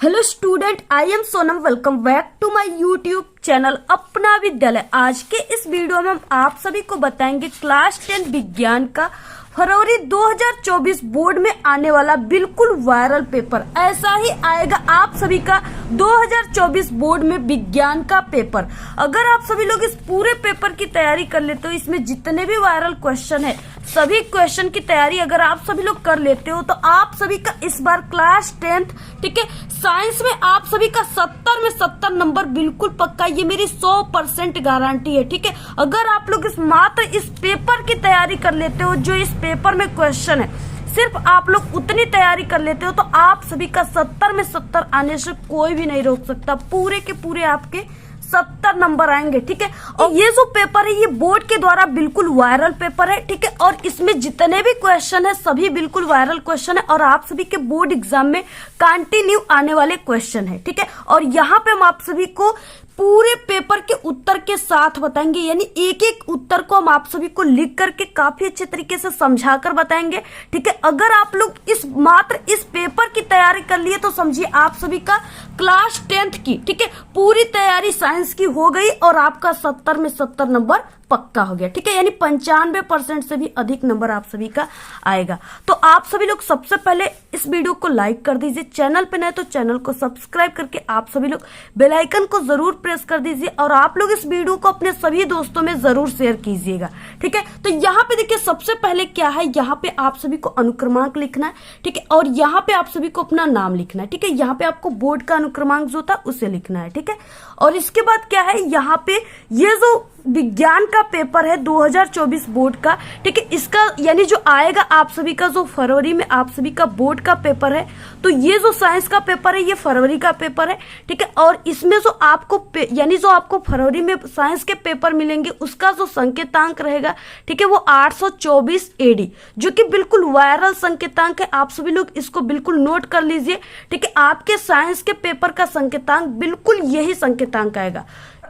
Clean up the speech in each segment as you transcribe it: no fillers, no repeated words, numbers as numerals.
Hello student, I am Sonam. Welcome back to my YouTube channel Apna Vidyalaya. आज के इस video में हम आप सभी को बताएंगे क्लास 10 विज्ञान का फरवरी 2024 बोर्ड में आने वाला बिल्कुल वायरल पेपर। ऐसा ही आएगा आप सभी का 2024 बोर्ड में विज्ञान का पेपर। अगर आप सभी लोग इस पूरे पेपर की तैयारी कर लेते हो, इसमें जितने भी वायरल क्वेश्चन है सभी क्वेश्चन की तैयारी अगर आप सभी लोग कर लेते हो तो आप सभी का इस बार क्लास 10 ठीक है साइंस में आप सभी का 70 में 70 नंबर बिल्कुल पक्का। ये मेरी 100% गारंटी है। ठीक है, अगर आप लोग मात्र इस पेपर की तैयारी कर लेते हो, जो इस पेपर में क्वेश्चन है सिर्फ आप लोग उतनी तैयारी कर लेते हो तो आप सभी का 70 में 70 आने से कोई भी नहीं रोक सकता। पूरे के पूरे आपके 70 नंबर आएंगे। ठीक है, और ये जो पेपर है ये बोर्ड के द्वारा बिल्कुल वायरल पेपर है। ठीक है, और इसमें जितने भी क्वेश्चन है सभी बिल्कुल वायरल क्वेश्चन है और आप सभी के बोर्ड एग्जाम में कंटिन्यू आने वाले क्वेश्चन है। ठीक है, और यहाँ पे हम आप सभी को पूरे पेपर के उत्तर के साथ बताएंगे, यानी एक एक उत्तर को हम आप सभी को लिख करके काफी अच्छे तरीके से समझाकर बताएंगे। ठीक है, अगर आप लोग मात्र इस पेपर की तैयारी कर लिए तो समझिए आप सभी का क्लास 10 की ठीक है पूरी तैयारी साइंस की हो गई और आपका 70 में 70 नंबर पक्का हो गया। ठीक है, यानी 95% से भी अधिक नंबर आप सभी का आएगा। तो आप सभी लोग सबसे पहले इस वीडियो को लाइक कर दीजिए, चैनल पे नए तो चैनल को सब्सक्राइब करके आप सभी लोग बेल आइकन को जरूर प्रेस कर दीजिए और आप लोग इस वीडियो को अपने सभी दोस्तों में जरूर शेयर कीजिएगा। ठीक है, तो यहाँ पे देखिए सबसे पहले क्या है, यहाँ पे आप सभी को अनुक्रमांक लिखना है। ठीक है, और यहाँ पे आप सभी को अपना नाम लिखना है। ठीक है, यहाँ पे आपको बोर्ड का अनुक्रमांक जो था उसे लिखना है। ठीक है, और इसके बाद क्या है, यहाँ पे ये जो विज्ञान का पेपर है 2024 बोर्ड का, ठीक है, इसका यानी जो आएगा आप सभी का जो फरवरी में आप सभी का बोर्ड का पेपर है, तो ये जो साइंस का पेपर है ये फरवरी का पेपर है। ठीक है, और इसमें जो आपको यानी जो आपको फरवरी में साइंस के पेपर मिलेंगे उसका जो संकेतांक रहेगा ठीक है वो 824 एडी, जो कि बिल्कुल वायरल संकेतांक है। आप सभी लोग इसको बिल्कुल नोट कर लीजिए। ठीक है, आपके साइंस के पेपर का संकेतांक बिल्कुल यही संकेतांक आएगा।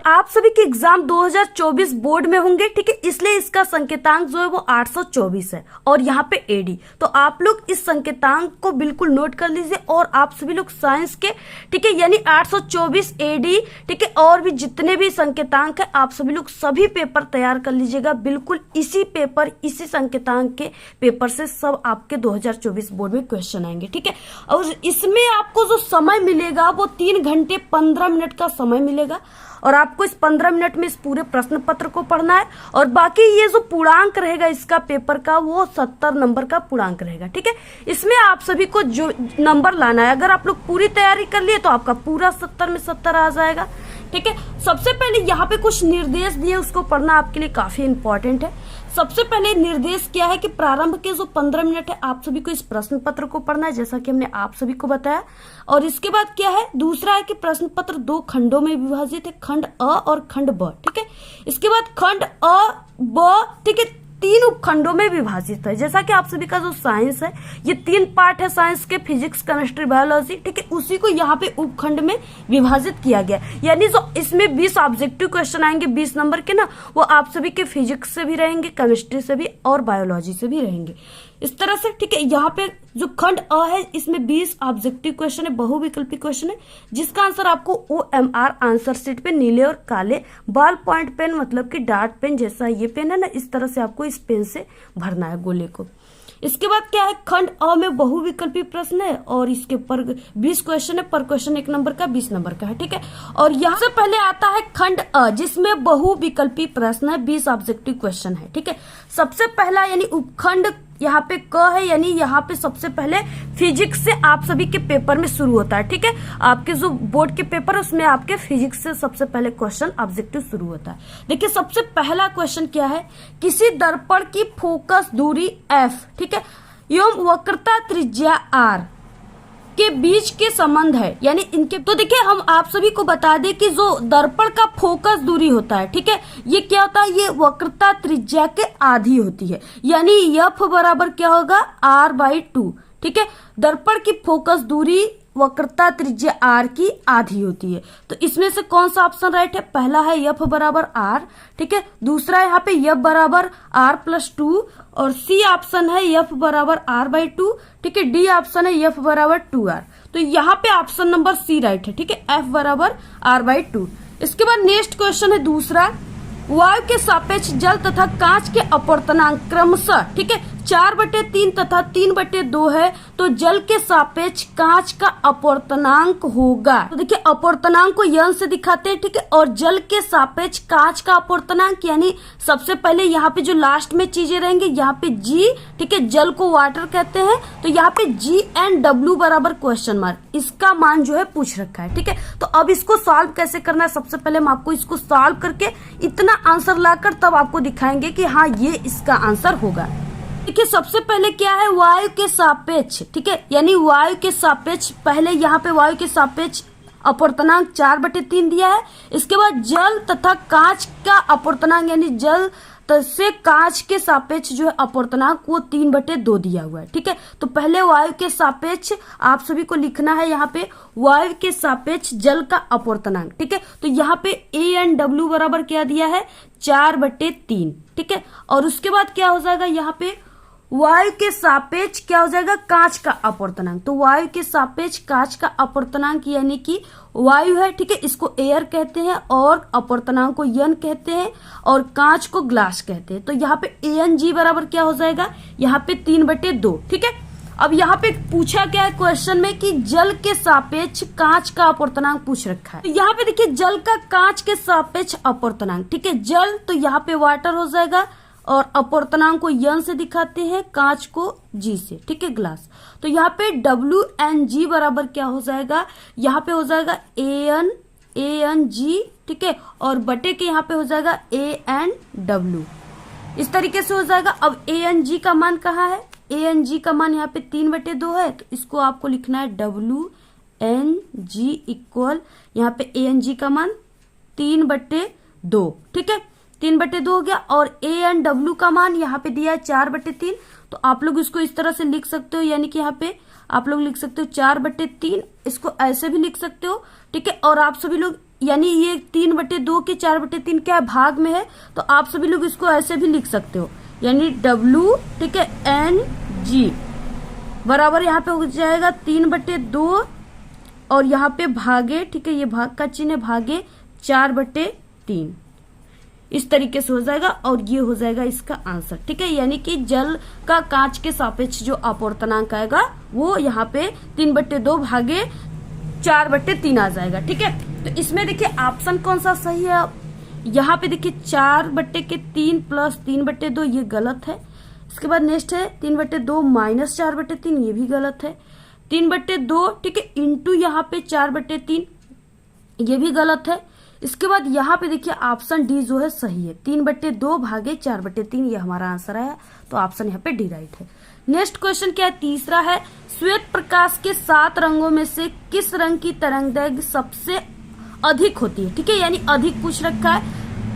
आप सभी के एग्जाम 2024 बोर्ड में होंगे। ठीक है, इसलिए इसका संकेतांक जो है वो 824 है और यहाँ पे एडी। तो आप लोग इस संकेतांक को बिल्कुल नोट कर लीजिए और आप सभी लोग साइंस के ठीक है यानी 824 एडी ठीक है और भी जितने भी संकेतांक है आप सभी लोग सभी पेपर तैयार कर लीजिएगा। बिल्कुल इसी पेपर इसी संकेतांक के पेपर से सब आपके 2024 बोर्ड में क्वेश्चन आएंगे। ठीक है, और इसमें आपको जो समय मिलेगा वो 3 घंटे 15 मिनट का समय मिलेगा और आपको इस 15 मिनट में इस पूरे प्रश्न पत्र को पढ़ना है और बाकी ये जो पूर्णांक रहेगा इसका पेपर का वो 70 नंबर का पूर्णांक रहेगा। ठीक है, इसमें आप सभी को जो नंबर लाना है, अगर आप लोग पूरी तैयारी कर लिए तो आपका पूरा 70 में 70 आ जाएगा। ठीक है, सबसे पहले यहाँ पे कुछ निर्देश दिए उसको पढ़ना आपके लिए काफी इंपॉर्टेंट है। सबसे पहले निर्देश क्या है कि प्रारंभ के जो 15 मिनट है आप सभी को इस प्रश्न पत्र को पढ़ना है, जैसा कि हमने आप सभी को बताया। और इसके बाद क्या है, दूसरा है कि प्रश्न पत्र 2 खंडों में विभाजित है, खंड अ और खंड ब। ठीक है, इसके बाद खंड अ ब ठीक है 3 उपखंडों में विभाजित है। जैसा कि आप सभी का जो साइंस है ये 3 पार्ट है साइंस के, फिजिक्स केमिस्ट्री बायोलॉजी। ठीक है, उसी को यहाँ पे उपखंड में विभाजित किया गया, यानी जो इसमें 20 ऑब्जेक्टिव क्वेश्चन आएंगे 20 नंबर के ना, वो आप सभी के फिजिक्स से भी रहेंगे, केमिस्ट्री से भी और बायोलॉजी से भी रहेंगे इस तरह से। ठीक है, यहाँ पे जो खंड अ है इसमें 20 ऑब्जेक्टिव क्वेश्चन है, बहुविकल्पी क्वेश्चन है, जिसका आंसर आपको OMR आंसर शीट पे नीले और काले बॉल पॉइंट पेन मतलब कि डार्ट पेन जैसा ये पेन है ना, इस तरह से आपको इस पेन से भरना है गोले को। इसके बाद क्या है, खंड अ में बहुविकल्पी प्रश्न है और इसके पर 20 क्वेश्चन है, पर क्वेश्चन 1 नंबर का 20 नंबर का है। ठीक है, और यहाँ से पहले आता है खंड अ जिसमें बहुविकल्पी प्रश्न है, 20 ऑब्जेक्टिव क्वेश्चन है। ठीक है, सबसे पहला यानी उपखंड यहाँ पे क है, यानी यहाँ पे सबसे पहले फिजिक्स से आप सभी के पेपर में शुरू होता है। ठीक है, आपके जो बोर्ड के पेपर है उसमें आपके फिजिक्स से सबसे पहले क्वेश्चन ऑब्जेक्टिव शुरू होता है। देखिए सबसे पहला क्वेश्चन क्या है, किसी दर्पण की फोकस दूरी f ठीक है एवं वक्रता त्रिज्या r के बीच के संबंध है, यानी इनके। तो देखिए हम आप सभी को बता दें कि जो दर्पण का फोकस दूरी होता है ठीक है ये क्या होता है, ये वक्रता त्रिज्या के आधी होती है, यानी f बराबर क्या होगा r/2। ठीक है, दर्पण की फोकस दूरी वक्रता त्रिज्या r की आधी होती है। तो इसमें से कौन सा ऑप्शन राइट है, पहला है f बराबर r। ठीक है, दूसरा यहाँ पे f बराबर r+2 और C ऑप्शन है f बराबर r/2। ठीक है, D ऑप्शन है f बराबर 2r। तो यहाँ पे ऑप्शन नंबर सी राइट है। ठीक है, F बराबर R/2। इसके बाद नेक्स्ट क्वेश्चन है दूसरा, वायु के सापेक्ष जल तथा कांच के अपवर्तनांक क्रमशः, ठीक है, 4/3 तथा 3/2 है, तो जल के सापेक्ष कांच का अपवर्तनांक होगा। तो देखिए अपवर्तनांक को यन से दिखाते हैं, ठीक है, और जल के सापेक्ष कांच का अपवर्तनांक यानी सबसे पहले यहाँ पे जो लास्ट में चीजें रहेंगे, यहाँ पे जी, ठीक है, जल को वाटर कहते हैं, तो यहाँ पे G&W बराबर क्वेश्चन मार्क, इसका मान जो है पूछ रखा है। ठीक है, तो अब इसको सॉल्व कैसे करना है, सबसे पहले हम आपको इसको सॉल्व करके इतना आंसर लाकर तब आपको दिखाएंगे कि हाँ ये इसका आंसर होगा। देखिए सबसे पहले क्या है, वायु के सापेक्ष, ठीक है, यानी वायु के सापेक्ष, पहले यहाँ पे वायु के सापेक्ष अपवर्तनांक 4/3 दिया है। इसके बाद जल तथा कांच का अपवर्तनांक यानी जल से कांच के सापेक्ष जो है अपवर्तनांक वो 3/2 दिया हुआ है। ठीक है, तो पहले वायु के सापेक्ष आप सभी को लिखना है यहाँ पे वायु के सापेक्ष जल का अपवर्तनांक। ठीक है, तो यहाँ पे A&W बराबर क्या दिया है, 4/3। ठीक है, और उसके बाद क्या हो जाएगा, यहाँ पे वायु के सापेक्ष क्या हो जाएगा, कांच का अपवर्तनांक। तो वायु के सापेक्ष कांच का अपवर्तनांक यानी कि वायु है, ठीक है, इसको एयर कहते हैं और अपवर्तनांक को यन कहते हैं और कांच को ग्लास कहते हैं। तो यहाँ पे ANG बराबर क्या हो जाएगा, यहाँ पे 3/2। ठीक है, अब यहाँ पे पूछा क्या है क्वेश्चन में कि जल के सापेक्ष कांच का अपवर्तनांक पूछ रखा है। तो यहाँ पे देखिए जल का कांच के सापेक्ष अपवर्तनांक, ठीक है, जल तो यहाँ पे वाटर हो जाएगा और अपवर्तनांक को यन से दिखाते हैं, कांच को जी से, ठीक है, ग्लास। तो यहाँ पे WNG बराबर क्या हो जाएगा, यहाँ पे हो जाएगा ANG, ठीक है, और बटे के यहाँ पे हो जाएगा ANW, इस तरीके से हो जाएगा। अब ANG का मान कहाँ है, ANG का मान यहाँ पे 3/2 है, तो इसको आपको लिखना है WNG इक्वल, यहाँ पे ANG का मान 3/2, ठीक है, 3/2 हो गया। और A&W का मान यहाँ पे दिया है 4/3, तो आप लोग इसको इस तरह से लिख सकते हो, यानी कि यहाँ पे आप लोग लिख सकते हो 4/3, इसको ऐसे भी लिख सकते हो। ठीक है, और आप सभी लोग यानी ये 3/2 के 4/3 क्या है, भाग में है, तो आप सभी लोग इसको ऐसे भी लिख सकते हो, यानी W, ठीक है, NG बराबर यहाँ पे हो जाएगा 3/2 और यहाँ पे भागे, ठीक है, ये भाग का चिन्ह है, भागे 4/3, इस तरीके से हो जाएगा और ये हो जाएगा इसका आंसर। ठीक है, यानी कि जल का कांच के सापेक्ष जो अपवर्तनांक आएगा वो यहाँ पे 3/2 भागे 4/3 आ जाएगा। ठीक है, तो इसमें देखिए ऑप्शन कौन सा सही है, यहाँ पे देखिए 4/3 प्लस 3/2 ये गलत है। इसके बाद नेक्स्ट है 3/2 माइनस 4/3, ये भी गलत है। 3/2, ठीक है, इंटू यहाँ पे 4/3, ये भी गलत है। इसके बाद यहाँ पे देखिए ऑप्शन डी जो है सही है, 3/2 भागे 4/3, ये हमारा आंसर आया, तो ऑप्शन यहाँ पे डी राइट है। नेक्स्ट क्वेश्चन क्या है, तीसरा है, श्वेत प्रकाश के 7 रंगों में से किस रंग की तरंगदैर्घ्य सबसे अधिक होती है। ठीक है, यानी अधिक पूछ रखा है,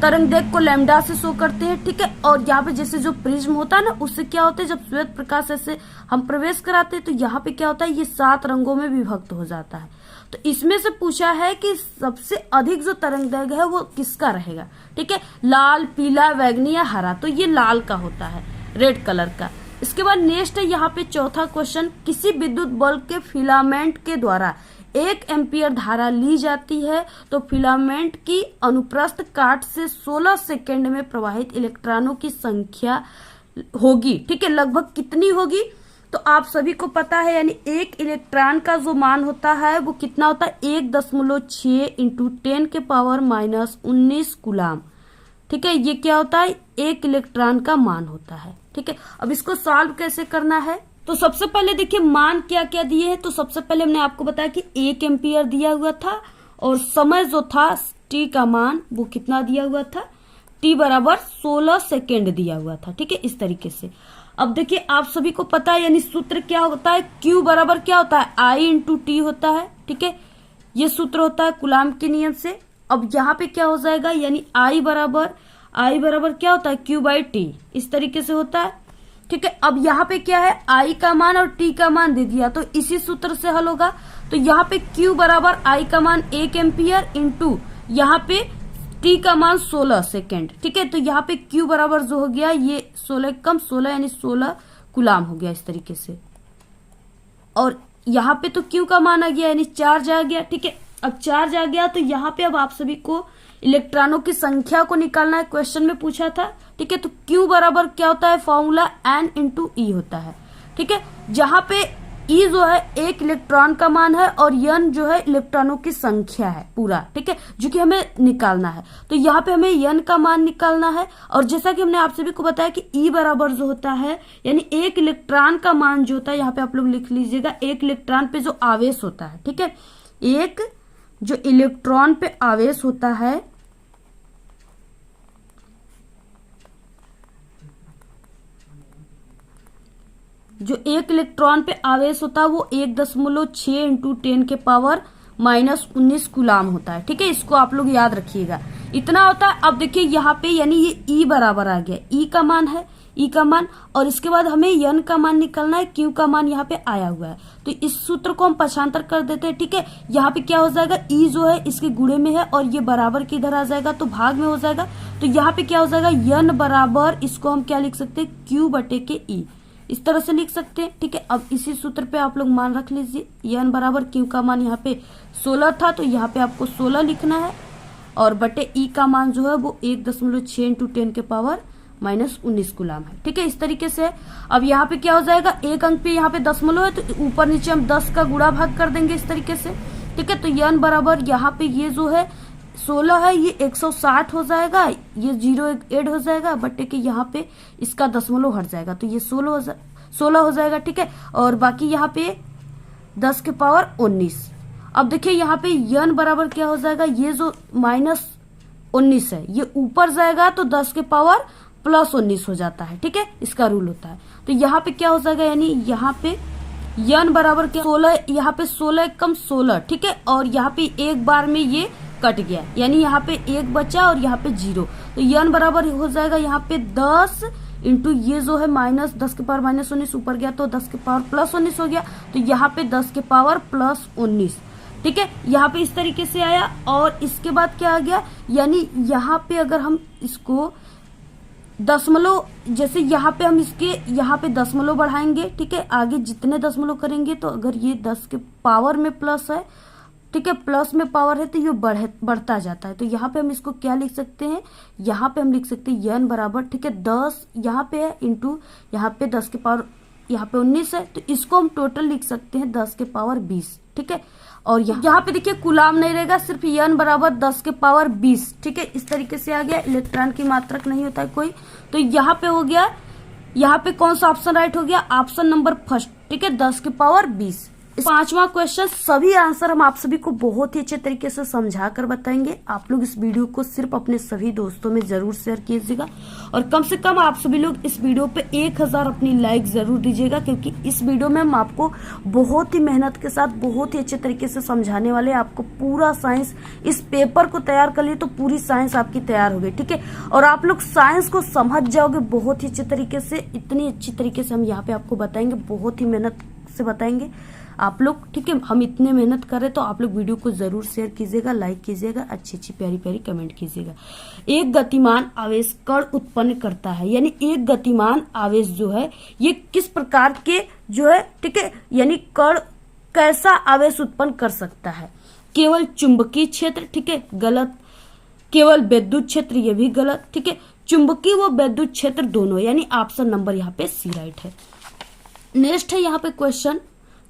तरंगदैर्घ्य को लैम्डा से शो करते हैं। ठीक है, और यहाँ पे जैसे जो प्रिज्म होता है ना, उससे क्या होता है, जब श्वेत प्रकाश ऐसे हम प्रवेश कराते हैं तो यहाँ पे क्या होता है, ये 7 रंगों में विभक्त हो जाता है। तो इसमें से पूछा है कि सबसे अधिक जो तरंगदैर्घ्य है वो किसका रहेगा। ठीक है, लाल, पीला, बैंगनी या हरा, तो ये लाल का होता है, रेड कलर का। इसके बाद नेक्स्ट है यहाँ पे चौथा क्वेश्चन, किसी विद्युत बल्ब के फिलामेंट के द्वारा 1 एम्पियर धारा ली जाती है, तो फिलामेंट की अनुप्रस्थ काट से 16 सेकेंड में प्रवाहित इलेक्ट्रॉनों की संख्या होगी। ठीक है, लगभग कितनी होगी, तो आप सभी को पता है, यानी एक इलेक्ट्रॉन का जो मान होता है वो कितना होता है, 1.6 इंटू 10⁻⁻19 कूलाम। ठीक है, ये क्या होता है, एक इलेक्ट्रॉन का मान होता है। ठीक है, अब इसको सॉल्व कैसे करना है, तो सबसे पहले देखिए मान क्या क्या दिए हैं। तो सबसे पहले हमने आपको बताया कि 1 एम्पियर दिया हुआ था और समय जो था टी का मान वो कितना दिया हुआ था, टी बराबर 16 सेकेंड दिया हुआ था। ठीक है, इस तरीके से। अब देखिए आप सभी को पता है, यानी सूत्र क्या होता है, Q बराबर क्या होता है, I इंटू टी होता है। ठीक है, ये सूत्र होता है कूलाम के नियम से। अब यहाँ पे क्या हो जाएगा, यानी I बराबर क्या होता है, Q/T, इस तरीके से होता है। ठीक है, अब यहाँ पे क्या है, I का मान और T का मान दे दिया, तो इसी सूत्र से हल होगा। तो यहाँ पे Q बराबर I का मान 1 एम्पियर इंटू यहाँ पे टी का मान 16 सेकेंड। ठीक है, तो यहाँ पे Q बराबर जो हो गया, ये 16 कम 16 यानी 16 कूलाम हो गया, इस तरीके से। और यहाँ पे तो Q का मान आ गया यानी चार्ज आ गया। ठीक है, अब चार्ज आ गया तो यहाँ पे अब आप सभी को इलेक्ट्रॉनों की संख्या को निकालना है, क्वेश्चन में पूछा था। ठीक है, तो Q बराबर क्या होता है, फॉर्मूला N इंटू E होता है। ठीक है, जहां पे E जो है एक इलेक्ट्रॉन का मान है और N जो है इलेक्ट्रॉनों की संख्या है पूरा। ठीक है, जो कि हमें निकालना है। तो यहाँ पे हमें N का मान निकालना है और जैसा कि हमने आप सभी को बताया कि E बराबर जो होता है यानी एक इलेक्ट्रॉन का मान जो होता है, यहाँ पे आप लोग लिख लीजिएगा, एक इलेक्ट्रॉन पे जो आवेश होता है। ठीक है, एक जो इलेक्ट्रॉन पे आवेश होता है जो एक इलेक्ट्रॉन पे आवेश होता है वो 1.6 इंटू 10 के पावर -19 कूलाम होता है। ठीक है, इसको आप लोग याद रखिएगा, इतना होता है। अब देखिए यहाँ पे यानी ये E बराबर आ गया, E का मान है, E का मान, और इसके बाद हमें N का मान निकालना है, Q का मान यहाँ पे आया हुआ है। तो इस सूत्र को हम पक्षांतर कर देते हैं। ठीक है, यहाँ पे क्या हो जाएगा, E जो है इसके गुणे में है और ये बराबर की इधर आ जाएगा तो भाग में हो जाएगा। तो यहाँ पे क्या हो जाएगा, N बराबर, इसको हम क्या लिख सकते हैं, Q बटे के E, इस तरह से लिख सकते हैं। ठीक है, अब इसी सूत्र पे आप लोग मान रख लीजिए, N बराबर Q का मान यहाँ पे 16 था तो यहाँ पे आपको 16 लिखना है और बटे E का मान जो है वो 1.6 इंटू 10 के पावर -19 कूलाम है। ठीक है, इस तरीके से। अब यहाँ पे क्या हो जाएगा, एक अंक पे यहाँ पे दशमलव है तो ऊपर नीचे हम 10 का गुणा भाग कर देंगे इस तरीके से। ठीक है, तो N बराबर यहाँ पे ये जो है 16 है, ये 160 हो जाएगा, ये 0 ऐड हो जाएगा बटे के यहाँ पे इसका दशमलव हट जाएगा तो ये 16 हो जाएगा। ठीक है, और बाकी यहाँ पे 10 के पावर 19। अब देखिए यहाँ पे N बराबर क्या हो जाएगा, ये जो -19 है ये ऊपर जाएगा तो 10 के पावर +19 हो जाता है। ठीक है, इसका रूल होता है। तो यहाँ पे क्या हो जाएगा, यानी यहाँ पे N बराबर क्या, 16, यहाँ पे 16 कम 16। ठीक है, और यहाँ पे एक बार में ये कट गया यानी यहाँ पे 1 बचा और यहाँ पे 0, तो N बराबर हो जाएगा यहाँ पे 10 इंटू ये जो है -10 के पावर -19 ऊपर गया तो 10 के पावर +19 हो गया, तो यहाँ पे 10 के पावर +19। ठीक है, यहाँ पे इस तरीके से आया और इसके बाद क्या आ गया, यानी यहाँ पे अगर हम इसको दशमलव, जैसे यहाँ पे हम इसके यहाँ पे दशमलव बढ़ाएंगे। ठीक है, आगे जितने दशमलव करेंगे तो अगर ये 10 के पावर में प्लस है, ठीक है, प्लस में पावर है तो ये बढ़ता जाता है। तो यहाँ पे हम इसको क्या लिख सकते हैं, यहाँ पे हम लिख सकते हैं N बराबर, ठीक है, 10 यहाँ पे है इंटू यहाँ पे 10 के पावर यहाँ पे 19 है तो इसको हम टोटल लिख सकते हैं 10 के पावर 20। ठीक है, और यहाँ पे देखिए कुलाम नहीं रहेगा, सिर्फ N बराबर 10 के पावर 20। ठीक है, इस तरीके से आ गया, इलेक्ट्रॉन की मात्रक नहीं होता है कोई। तो यहाँ पे हो गया, यहाँ पे कौन सा ऑप्शन राइट हो गया, ऑप्शन नंबर फर्स्ट। ठीक है, 10 के पावर 20। पांचवा क्वेश्चन, सभी आंसर हम आप सभी को बहुत ही अच्छे तरीके से समझा कर बताएंगे। आप लोग इस वीडियो को सिर्फ अपने सभी दोस्तों में जरूर शेयर कीजिएगा और कम से कम आप सभी लोग इस वीडियो पे 1000 अपनी लाइक जरूर दीजिएगा, क्योंकि इस वीडियो में हम आपको बहुत ही मेहनत के साथ बहुत ही अच्छे तरीके से समझाने वाले। आपको पूरा साइंस, इस पेपर को तैयार कर लिए तो पूरी साइंस आपकी तैयार हो गई। ठीक है, और आप लोग साइंस को समझ जाओगे बहुत ही अच्छे तरीके से, इतनी अच्छी तरीके से हम यहाँ पे आपको बताएंगे, बहुत ही मेहनत से बताएंगे आप लोग। ठीक है, हम इतने मेहनत कर रहे तो आप लोग वीडियो को जरूर शेयर कीजिएगा, लाइक कीजिएगा, अच्छी अच्छी प्यारी प्यारी कमेंट कीजिएगा। एक गतिमान आवेश कण उत्पन्न करता है, यानी एक गतिमान आवेश जो है ये किस प्रकार के जो है, ठीक है, यानी कण कैसा आवेश उत्पन्न कर सकता है, केवल चुंबकीय क्षेत्र, ठीक है, गलत, केवल विद्युत क्षेत्र, ये भी गलत। ठीक है, चुंबकीय व विद्युत क्षेत्र दोनों, यानी ऑप्शन नंबर यहाँ पे सी राइट है। नेक्स्ट है यहाँ पे क्वेश्चन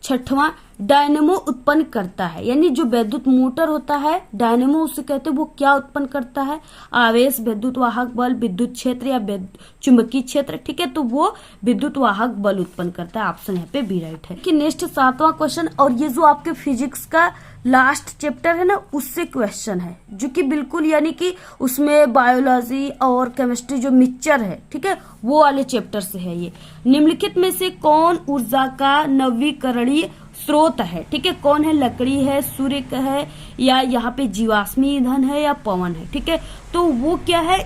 6वां, डायनेमो उत्पन्न करता है, यानी जो विद्युत मोटर होता है डायनेमो उसे कहते हैं, वो क्या उत्पन्न करता है, आवेश, विद्युत वाहक बल, विद्युत क्षेत्र या चुंबकीय क्षेत्र। ठीक है, तो वो विद्युत वाहक बल उत्पन्न करता है, ऑप्शन यहाँ पे बी राइट है। कि नेक्स्ट 7वां क्वेश्चन, और ये जो आपके फिजिक्स का लास्ट चैप्टर है ना उससे क्वेश्चन है, जो कि बिल्कुल यानी कि उसमें बायोलॉजी और केमिस्ट्री जो मिक्सचर है, ठीक है, वो वाले चैप्टर से है ये। निम्नलिखित में से कौन ऊर्जा का नवीकरणीय स्रोत है, ठीक है, कौन है, लकड़ी है, सूर्य का है, या यहाँ पे जीवाश्मी ईंधन है या पवन है। ठीक है, तो वो क्या है,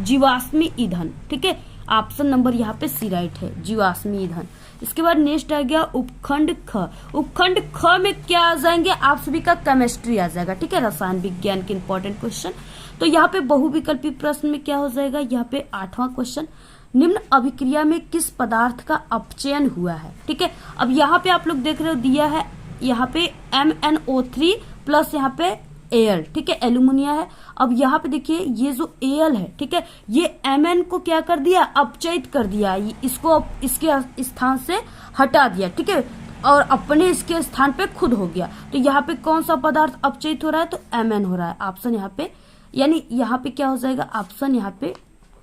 जीवाश्मी ईंधन। ठीक है, ऑप्शन नंबर यहाँ पे सी राइट है, जीवाश्मी ईंधन। इसके बाद नेक्स्ट आ गया उपखंड ख। उपखंड ख में क्या आ जाएंगे, आप सभी का केमिस्ट्री आ जाएगा। ठीक है, रसायन विज्ञान के इंपॉर्टेंट क्वेश्चन। तो यहाँ पे बहुविकल्पी प्रश्न में क्या हो जाएगा, यहाँ पे 8वां क्वेश्चन निम्न अभिक्रिया में किस पदार्थ का अपचयन हुआ है। ठीक है, अब यहाँ पे आप लोग देख रहे हो दिया है यहाँ पे MnO3 प्लस यहाँ पे Al, ठीक है, एल्यूमिनिया है। अब यहाँ पे देखिए ये जो Al है, ठीक है, ये Mn को क्या कर दिया, अपचयित कर दिया, इसको इसके स्थान से हटा दिया, ठीक है, और अपने इसके स्थान पे खुद हो गया। तो यहाँ पे कौन सा पदार्थ अपचयित हो रहा है, तो Mn हो रहा है। ऑप्शन यहाँ पे यानी यहाँ पे क्या हो जाएगा, ऑप्शन यहाँ पे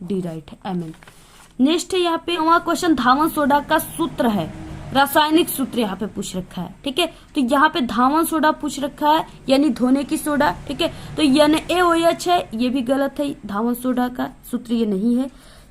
डी राइट है, Mn। नेक्स्ट है यहाँ पे क्वेश्चन, धावन सोडा का सूत्र है, रासायनिक सूत्र यहाँ पे पूछ रखा है। ठीक है, तो यहाँ पे धावन सोडा पूछ रखा है यानी धोने की सोडा। ठीक है, तो NaOH है, ये भी गलत है, धावन सोडा का सूत्र ये नहीं है।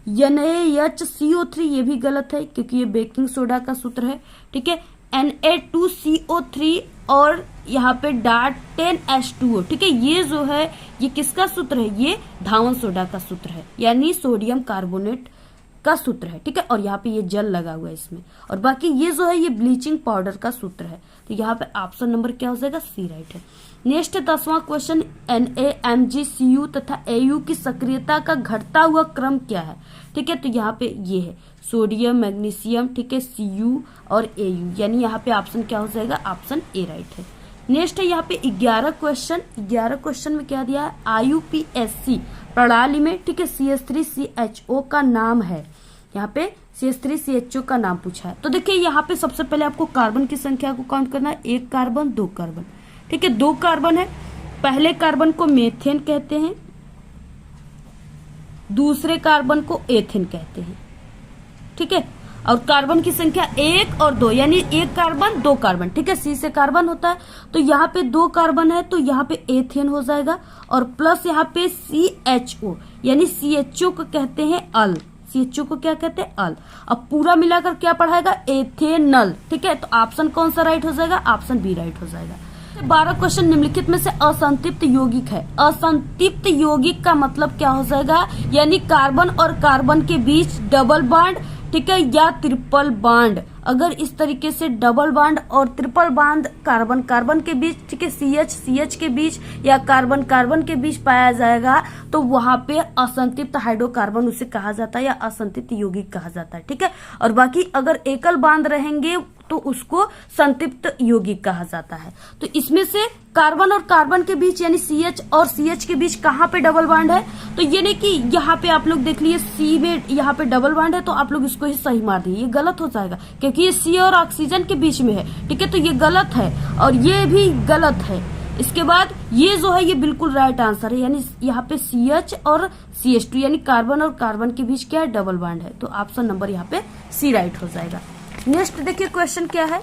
NaHCO3 ये भी गलत है क्योंकि ये बेकिंग सोडा का सूत्र है। ठीक है, Na2CO3 और यहाँ पे डाट 10H2O, ठीक है, ये जो है ये किसका सूत्र है, ये धावन सोडा का सूत्र है यानी सोडियम कार्बोनेट का सूत्र है। ठीक है, और यहाँ पे ये जल लगा हुआ है इसमें, और बाकी ये जो है ये ब्लीचिंग पाउडर का सूत्र है। तो यहाँ पे ऑप्शन नंबर क्या हो जाएगा, सी राइट है। नेक्स्ट 10वां क्वेश्चन, NaMgCu तथा Au की सक्रियता का घटता हुआ क्रम क्या है। ठीक है, तो यहाँ पे ये है सोडियम, मैग्नीशियम, ठीक है, Cu और Au, यानी यहाँ पे ऑप्शन क्या हो जाएगा, ऑप्शन ए राइट है। नेक्स्ट है यहाँ पे 11 क्वेश्चन में क्या दिया है, IUPAC प्रणाली में, ठीक है, CH3CHO का नाम है, यहाँ पे CH3CHO का नाम पूछा है। तो देखिए यहाँ पे सबसे पहले आपको कार्बन की संख्या को काउंट करना है, 1 कार्बन 2 कार्बन, ठीक है, 2 कार्बन है, पहले कार्बन को मेथेन कहते हैं, दूसरे कार्बन को एथेन कहते हैं। ठीक है, और कार्बन की संख्या 1 और 2 यानी 1 कार्बन 2 कार्बन, ठीक है, C से कार्बन होता है, तो यहाँ पे 2 कार्बन है तो यहाँ पे एथेन हो जाएगा, और प्लस यहाँ पे CHO यानी CHO को कहते हैं अल, CHO को क्या कहते हैं, अल। अब पूरा मिलाकर क्या पढ़ाएगा, एथेनल। ठीक है, तो ऑप्शन कौन सा राइट हो जाएगा, ऑप्शन बी राइट हो जाएगा। 12 क्वेश्चन, निम्नलिखित में से असंतृप्त यौगिक है। असंतृप्त यौगिक का मतलब क्या हो जाएगा, यानी कार्बन और कार्बन के बीच डबल बॉन्ड, ठीक है, या ट्रिपल बॉन्ड। अगर इस तरीके से डबल बॉन्ड और ट्रिपल बॉन्ड कार्बन कार्बन के बीच, ठीक है, CH के बीच या कार्बन कार्बन के बीच पाया जाएगा तो वहां पे असंतृप्त हाइड्रोकार्बन उसे कहा जाता है या असंतृप्त यौगिक कहा जाता है। ठीक है, और बाकी अगर एकल बॉन्ड रहेंगे तो उसको संतृप्त यौगिक कहा जाता है। तो इसमें से कार्बन और कार्बन के बीच यानी CH और CH के बीच कहाँ पे डबल बॉन्ड है, तो ये नहीं कि यहाँ पे आप लोग देख लिए C में यहाँ पे डबल बॉन्ड है तो आप लोग इसको ही सही मार दिए, ये गलत हो जाएगा क्योंकि ये C और ऑक्सीजन के बीच में है। ठीक है, तो ये गलत है और ये भी गलत है। इसके बाद ये जो है ये बिल्कुल राइट आंसर है, यानी यहाँ पे CH और CH2 यानी कार्बन और कार्बन के बीच क्या है, डबल बॉन्ड है। तो ऑप्शन नंबर यहाँ पे सी राइट हो जाएगा। नेक्स्ट देखिए क्वेश्चन क्या है,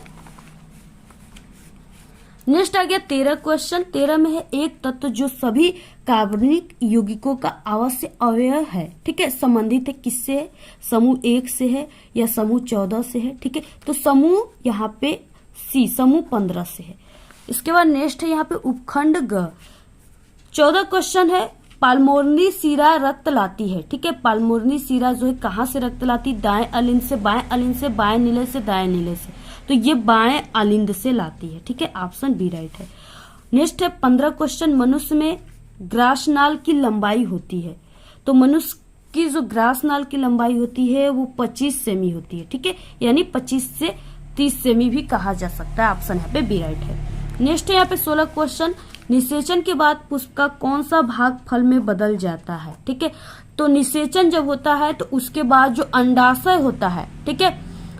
नेक्स्ट आ गया 13 क्वेश्चन। 13 में है, एक तत्व जो सभी कार्बनिक यौगिकों का आवश्यक अवयव है, ठीक है, संबंधित है किससे है, समूह 1 से है या समूह 14 से है। ठीक है, तो समूह यहाँ पे सी, समूह 15 से है। इसके बाद नेक्स्ट है यहाँ पे उपखंड ग। 14 क्वेश्चन है, पाल्मोनरी सीरा रक्त लाती है। ठीक है, पाल्मोनरी सीरा जो है कहाँ से रक्त लाती, दाएं अलिंद से, बाएं अलिंद से, बाएं नीले से, दाएं नीले से, तो ये बाएं अलिंद से लाती है। ठीक है, ऑप्शन बी राइट है। नेक्स्ट है 15 क्वेश्चन, मनुष्य में ग्रासनाल की लंबाई होती है, तो मनुष्य की जो ग्रासनाल की लंबाई होती है वो 25 सेमी होती है। ठीक है, यानी 25 से 30 सेमी भी कहा जा सकता है, ऑप्शन यहाँ पे बी राइट है। नेक्स्ट है यहाँ पे 16 क्वेश्चन, निषेचन के बाद पुष्प का कौन सा भाग फल में बदल जाता है। ठीक है, तो निषेचन जब होता है तो उसके बाद जो अंडाशय होता है, ठीक है,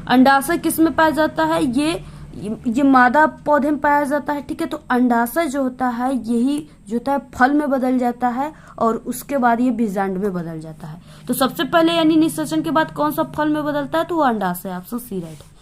अंडाशय किस में पाया जाता है, ये मादा पौधे में पाया जाता है। ठीक है, तो अंडाशय जो होता है यही जो होता है फल में बदल जाता है और उसके बाद ये बीजांड में बदल जाता है। तो सबसे पहले यानी निषेचन के बाद कौन सा फल में बदलता है, तो वो अंडाशय, ऑप्शन सी राइट है।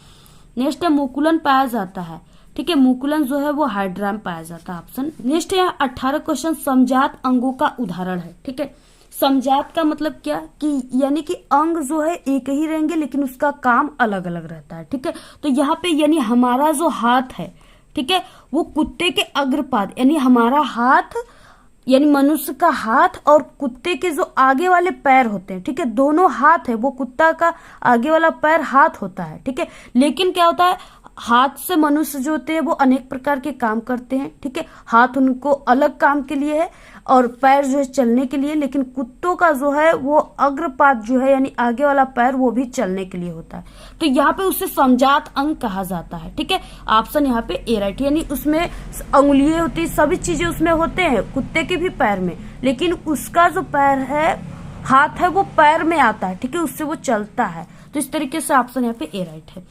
नेक्स्ट है मुकुलन पाया जाता है। ठीक है, मुकुलन जो है वो हाइड्रा में पाया जाता है, ऑप्शन। नेक्स्ट है 18 क्वेश्चन, समजात अंगों का उदाहरण है। ठीक है, समजात का मतलब क्या कि यानी कि अंग जो है एक ही रहेंगे लेकिन उसका काम अलग अलग रहता है। ठीक है, तो यहाँ पे यानी हमारा जो हाथ है, ठीक है, वो कुत्ते के अग्रपाद यानी हमारा हाथ यानी मनुष्य का हाथ और कुत्ते के जो आगे वाले पैर होते हैं, ठीक है, दोनों हाथ है, वो कुत्ता का आगे वाला पैर हाथ होता है। ठीक है, लेकिन क्या होता है हाथ से मनुष्य जो होते हैं वो अनेक प्रकार के काम करते हैं, ठीक है। हाथ उनको अलग काम के लिए है और पैर जो है चलने के लिए, लेकिन कुत्तों का जो है वो अग्रपाद जो है यानी आगे वाला पैर वो भी चलने के लिए होता है। तो यहाँ पे उसे समजात अंग कहा जाता है, ठीक है। ऑप्शन यहाँ पे ए राइट, यानी उसमें अंगुलियां होती, सभी चीजें उसमें होते हैं, कुत्ते के भी पैर में, लेकिन उसका जो पैर है, हाथ है, वो पैर में आता है, ठीक है, उससे वो चलता है। तो इस तरीके से ऑप्शन यहाँ पे ए राइट है।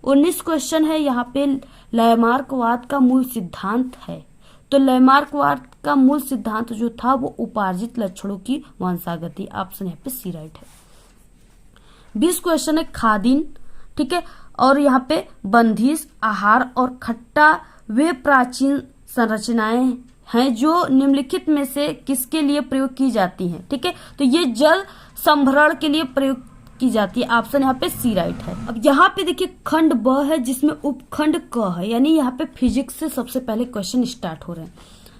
19 क्वेश्चन है यहाँ पे, लैमार्कवाद का मूल सिद्धांत है। तो लैमार्कवाद का मूल सिद्धांत जो था वो उपार्जित लक्षणों की वंशागति, ऑप्शन यहाँ पे सी राइट है। 20 क्वेश्चन है खादिन, ठीक है, और यहाँ पे बंदिश, आहार और खट्टा वे प्राचीन संरचनाएं हैं जो निम्नलिखित में से किसके लिए प्रयोग की जाती हैं, ठीक है। तो ये जल संभरण के लिए प्रयोग की जाती है, ऑप्शन यहाँ पे सी राइट है। अब यहाँ पे देखिए खंड ब है जिसमें उपखंड क है, यानी यहाँ पे फिजिक्स से सबसे पहले क्वेश्चन स्टार्ट हो रहे हैं।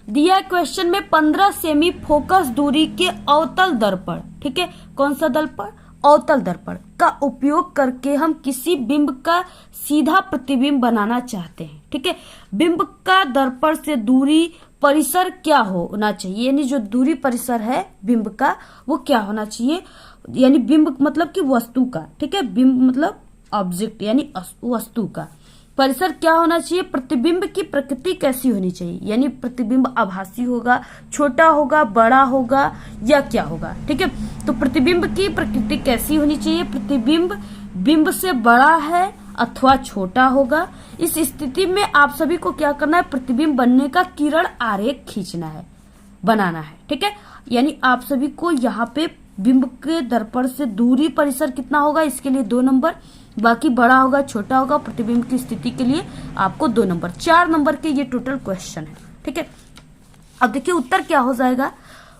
दिया क्वेश्चन में 15 सेमी फोकस दूरी के अवतल दर्पण, ठीक है, कौन सा दर्पण, अवतल दर्पण का उपयोग करके हम किसी बिंब का सीधा प्रतिबिंब बनाना चाहते हैं, ठीक है। बिंब का दर्पण से दूरी परिसर क्या होना चाहिए, यानी जो दूरी परिसर है बिंब का वो क्या होना चाहिए, यानी बिंब मतलब कि वस्तु का, ठीक है, बिंब मतलब ऑब्जेक्ट यानी वस्तु का परिसर क्या होना चाहिए, प्रतिबिंब की प्रकृति कैसी होनी चाहिए, यानी प्रतिबिंब आभासी होगा, छोटा होगा, बड़ा होगा या क्या होगा, ठीक है। तो प्रतिबिंब की प्रकृति कैसी होनी चाहिए, प्रतिबिंब बिंब से बड़ा है अथवा छोटा होगा। इस स्थिति में आप सभी को क्या करना है, प्रतिबिंब बनने का किरण आरेख खींचना है, बनाना है, ठीक है। यानी आप सभी को यहाँ पे बिंब के दर्पण से दूरी परिसर कितना होगा, इसके लिए 2 नंबर, बाकी बड़ा होगा, छोटा होगा, प्रतिबिंब की स्थिति के लिए आपको 2 नंबर, 4 नंबर के ये टोटल क्वेश्चन है, ठीक है। अब देखिए उत्तर क्या हो जाएगा,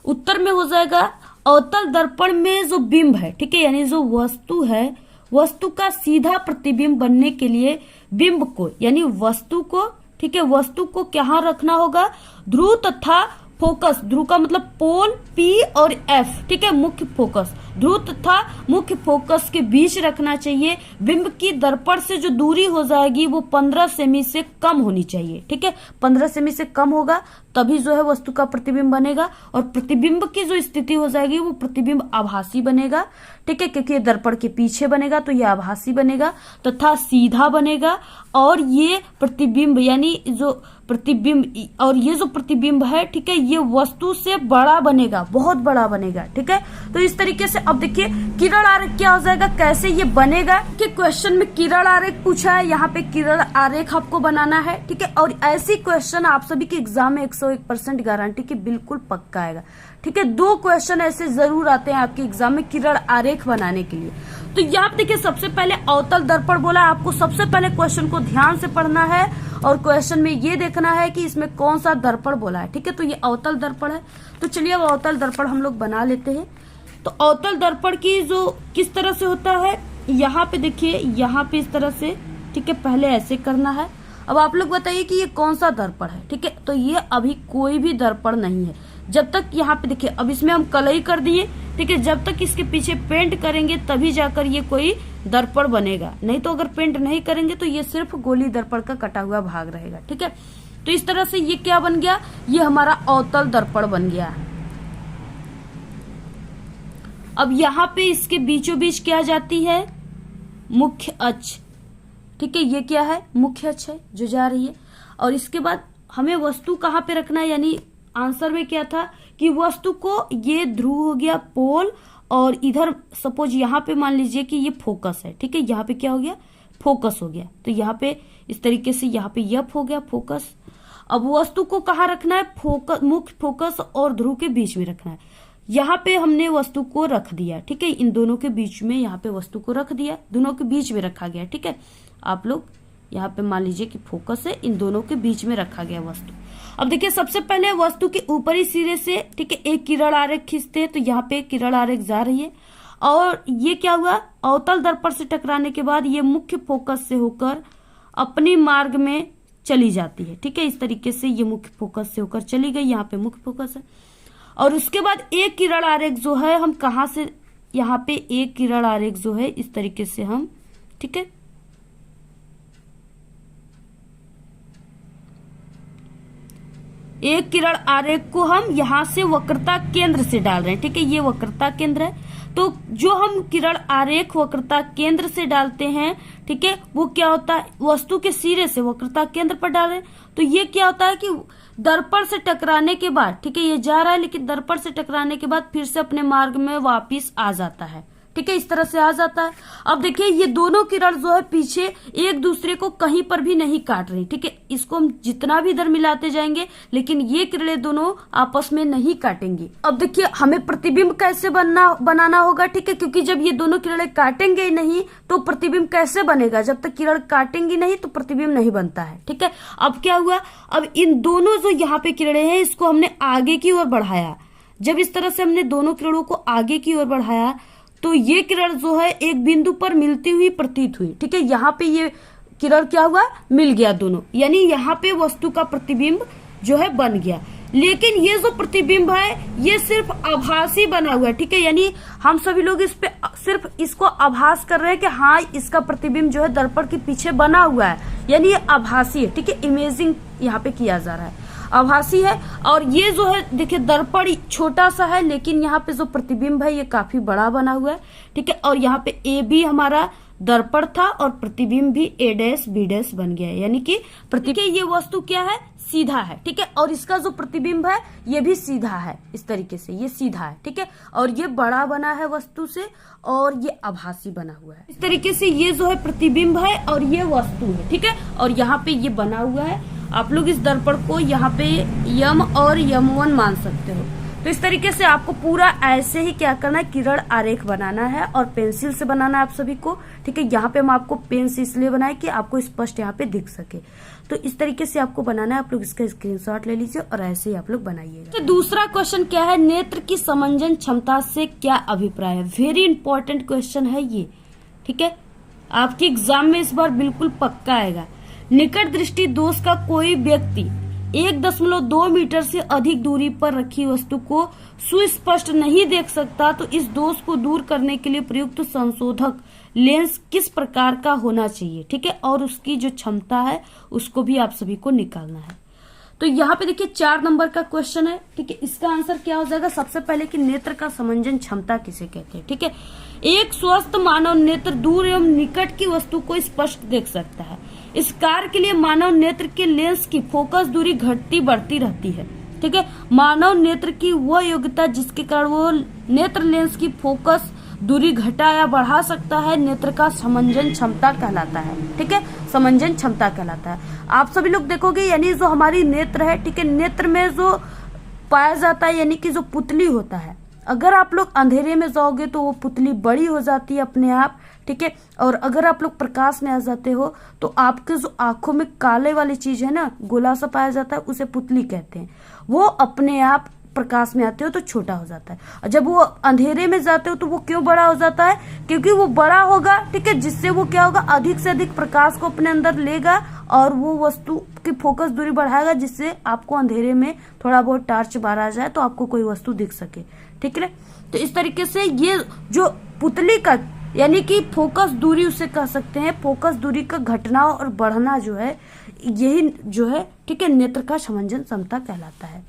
उत्तर में हो जाएगा अवतल दर्पण में जो बिंब है, ठीक है, यानी जो वस्तु है, वस्तु का सीधा प्रतिबिंब बनने के लिए बिंब को यानी वस्तु को, ठीक है, वस्तु को क्या रखना होगा, ध्रुव तथा फोकस, ध्रुव का मतलब पोल P और F, ठीक है, मुख्य फोकस, ध्रुव तथा मुख्य फोकस के बीच रखना चाहिए। बिंब की दर्पण से जो दूरी हो जाएगी वो 15 सेमी से कम होनी चाहिए, ठीक है, 15 सेमी से कम होगा तभी जो है वस्तु का प्रतिबिंब बनेगा, और प्रतिबिंब की जो स्थिति हो जाएगी वो प्रतिबिंब आभासी बनेगा, ठीक है, क्योंकि ये दर्पण के पीछे बनेगा तो ये आभासी बनेगा तथा सीधा बनेगा, और ये प्रतिबिंब यानी जो प्रतिबिंब, और ये जो प्रतिबिंब है, ठीक है, ये वस्तु से बड़ा बनेगा, बहुत बड़ा बनेगा, ठीक है। तो इस तरीके से अब देखिए किरण आरेख क्या हो जाएगा, कैसे ये बनेगा, कि क्वेश्चन में किरण आरेख पूछा है, यहाँ पे किरण आरेख आपको बनाना है, ठीक है, और ऐसी क्वेश्चन आप सभी के एग्जाम में 101% गारंटी की बिल्कुल पक्का आएगा, ठीक है। 2 क्वेश्चन ऐसे जरूर आते हैं आपके एग्जाम में किरण आरेख बनाने के लिए। तो यहाँ देखिए सबसे पहले अवतल दर्पण बोला, आपको सबसे पहले क्वेश्चन को ध्यान से पढ़ना है और क्वेश्चन में ये देखना है कि इसमें कौन सा दर्पण बोला है, ठीक है। तो ये अवतल दर्पण है, तो चलिए अब अवतल दर्पण हम लोग बना लेते हैं। तो अवतल दर्पण की जो किस तरह से होता है, यहाँ पे देखिए, यहाँ पे इस तरह से, ठीक है, पहले ऐसे करना है। अब आप लोग बताइए कि ये कौन सा दर्पण है, ठीक है। तो ये अभी कोई भी दर्पण नहीं है, जब तक यहाँ पे देखिए, अब इसमें हम कलई कर दिए, ठीक है, जब तक इसके पीछे पेंट करेंगे तभी जाकर ये कोई दर्पण बनेगा, नहीं तो अगर पेंट नहीं करेंगे तो ये सिर्फ गोली दर्पण का कटा हुआ भाग रहेगा, ठीक है। तो इस तरह से ये क्या बन गया, ये हमारा अवतल दर्पण बन गया। अब यहाँ पे इसके बीचों बीच क्या जाती है, मुख्य अक्ष, ठीक है, ये क्या है, मुख्य अक्ष है जो जा रही है। और इसके बाद हमें वस्तु कहाँ पे रखना है, यानी आंसर में क्या था कि वस्तु को, ये ध्रुव हो गया पोल, और इधर सपोज यहाँ पे मान लीजिए कि ये फोकस है, ठीक है, यहाँ पे क्या हो गया, फोकस हो गया। तो यहाँ पे इस तरीके से यहाँ पे यफ हो गया फोकस। अब वस्तु को कहाँ रखना है, फोकस, मुख्य फोकस और ध्रुव के बीच में रखना है। यहाँ पे हमने वस्तु को रख दिया, ठीक है, इन दोनों के बीच में यहाँ पे वस्तु को रख दिया, दोनों के बीच में रखा गया, ठीक है। आप लोग यहाँ पे मान लीजिए कि फोकस है, इन दोनों के बीच में रखा गया वस्तु। अब देखिए सबसे पहले वस्तु के ऊपरी सिरे से, ठीक है, एक किरण आरेख खींचते हैं, तो यहाँ पे किरण आरेख जा रही है, और ये क्या हुआ, अवतल दर्पण से टकराने के बाद ये मुख्य फोकस से होकर अपनी मार्ग में चली जाती है, ठीक है। इस तरीके से ये मुख्य फोकस से होकर चली गई, यहाँ पे मुख्य फोकस है। और उसके बाद एक किरण आरेख जो है हम कहाँ से, यहाँ पे एक किरण आरेख जो है इस तरीके से हम, ठीक है, एक किरण आरेख को हम यहाँ से वक्रता केंद्र से डाल रहे हैं, ठीक है, ये वक्रता केंद्र है। तो जो हम किरण आरेख वक्रता केंद्र से डालते हैं, ठीक है, वो क्या होता है, वस्तु के सिरे से वक्रता केंद्र पर डाल रहे हैं, तो ये क्या होता है कि दर्पण से टकराने के बाद, ठीक है, ये जा रहा है लेकिन दर्पण से टकराने के बाद फिर से अपने मार्ग में वापिस आ जाता है, ठीक है, इस तरह से आ जाता है। अब देखिए ये दोनों किरण जो है पीछे एक दूसरे को कहीं पर भी नहीं काट रही, ठीक है, इसको हम जितना भी इधर मिलाते जाएंगे लेकिन ये किरणें दोनों आपस में नहीं काटेंगी। अब देखिए हमें प्रतिबिंब कैसे बनाना होगा, ठीक है, क्योंकि जब ये दोनों किरणें काटेंगे ही नहीं तो प्रतिबिंब कैसे बनेगा, जब तक किरण काटेंगी नहीं तो प्रतिबिंब नहीं बनता है, ठीक है। अब क्या हुआ, अब इन दोनों जो यहाँ पे किरणें हैं इसको हमने आगे की ओर बढ़ाया। जब इस तरह से हमने दोनों किरणों को आगे की ओर बढ़ाया तो ये किरण जो है एक बिंदु पर मिलती हुई प्रतीत हुई, ठीक है, यहाँ पे ये किरण क्या हुआ, मिल गया दोनों, यानी यहाँ पे वस्तु का प्रतिबिंब जो है बन गया। लेकिन ये जो प्रतिबिंब है ये सिर्फ आभासी बना हुआ है, ठीक है, यानी हम सभी लोग इस पे सिर्फ इसको आभास कर रहे हैं कि हाँ इसका प्रतिबिंब जो है दर्पण के पीछे बना हुआ है, यानी ये आभासी है, ठीक है, इमेजिंग यहाँ पे किया जा रहा है, आभासी है। और ये जो है देखिए दर्पण छोटा सा है लेकिन यहाँ पे जो प्रतिबिंब है ये काफी बड़ा बना हुआ है, ठीक है, और यहाँ पे ए बी हमारा दर्पण था और प्रतिबिंब भी ए डैश बी डैश बन गया है, यानी कि प्रतिबिंब ये वस्तु क्या है, सीधा है, ठीक है, और इसका जो प्रतिबिंब है ये भी सीधा है, इस तरीके से ये सीधा है, ठीक है, और ये बड़ा बना है वस्तु से और ये आभासी बना हुआ है, इस तरीके से ये जो है प्रतिबिंब है और ये वस्तु है, ठीक है, और यहाँ पे ये बना हुआ है। आप लोग इस दर्पण को यहाँ पे यम और यम1 मान सकते हो। तो इस तरीके से आपको पूरा ऐसे ही क्या करना है, किरण आरेख बनाना है और पेंसिल से बनाना है आप सभी को, ठीक है। यहाँ पे हम आपको पेन से इसलिए बनाए कि आपको स्पष्ट यहाँ पे दिख सके। तो इस तरीके से आपको बनाना है, आप लोग इसका स्क्रीनशॉट ले लीजिए और ऐसे ही आप लोग बनाइएगा। तो दूसरा क्वेश्चन क्या है, नेत्र की समंजन क्षमता से क्या अभिप्राय है। वेरी इंपॉर्टेंट क्वेश्चन है ये, ठीक है, आपके एग्जाम में इस बार बिल्कुल पक्का आएगा। निकट दृष्टि दोष का कोई व्यक्ति 1.2 मीटर से अधिक दूरी पर रखी वस्तु को सुस्पष्ट नहीं देख सकता तो इस दोष को दूर करने के लिए प्रयुक्त संशोधक लेंस किस प्रकार का होना चाहिए, ठीक है, और उसकी जो क्षमता है उसको भी आप सभी को निकालना है। तो यहाँ पे देखिए 4 नंबर का क्वेश्चन है, ठीक है, इसका आंसर क्या हो जाएगा, सबसे पहले कि नेत्र का समंजन क्षमता किसे कहते हैं, ठीक है। एक स्वस्थ मानव नेत्र दूर एवं निकट की वस्तु को स्पष्ट देख सकता है। इस कार्य के लिए मानव नेत्र के लेंस की फोकस दूरी घटती बढ़ती रहती है, ठीक है। मानव नेत्र की वह योग्यता जिसके कारण वो नेत्र लेंस की फोकस दूरी घटा या बढ़ा सकता है नेत्र का समंजन क्षमता कहलाता है, ठीक है, समंजन क्षमता कहलाता है। आप सभी लोग देखोगे यानी जो हमारी नेत्र है, ठीक है, नेत्र में जो पाया जाता है यानी कि जो पुतली होता है, अगर आप लोग अंधेरे में जाओगे तो वो पुतली बड़ी हो जाती है अपने आप, ठीक है, और अगर आप लोग प्रकाश में आ जाते हो तो आपके जो आंखों में काले वाली चीज है ना, गोला सा पाया जाता है, उसे पुतली कहते हैं। वो अपने आप प्रकाश में आते हो तो छोटा हो जाता है, और जब वो अंधेरे में जाते हो तो वो क्यों बड़ा हो जाता है, क्योंकि वो बड़ा होगा, ठीक है, जिससे वो क्या होगा, अधिक से अधिक प्रकाश को अपने अंदर लेगा और वो वस्तु की फोकस दूरी बढ़ाएगा, जिससे आपको अंधेरे में थोड़ा बहुत टार्च बाहर आ जाए तो आपको कोई वस्तु दिख सके, ठीक है। तो इस तरीके से ये जो पुतली का यानी कि फोकस दूरी उसे कह सकते हैं, फोकस दूरी का घटना और बढ़ना जो है यही जो है, ठीक है, नेत्र का समंजन क्षमता कहलाता है।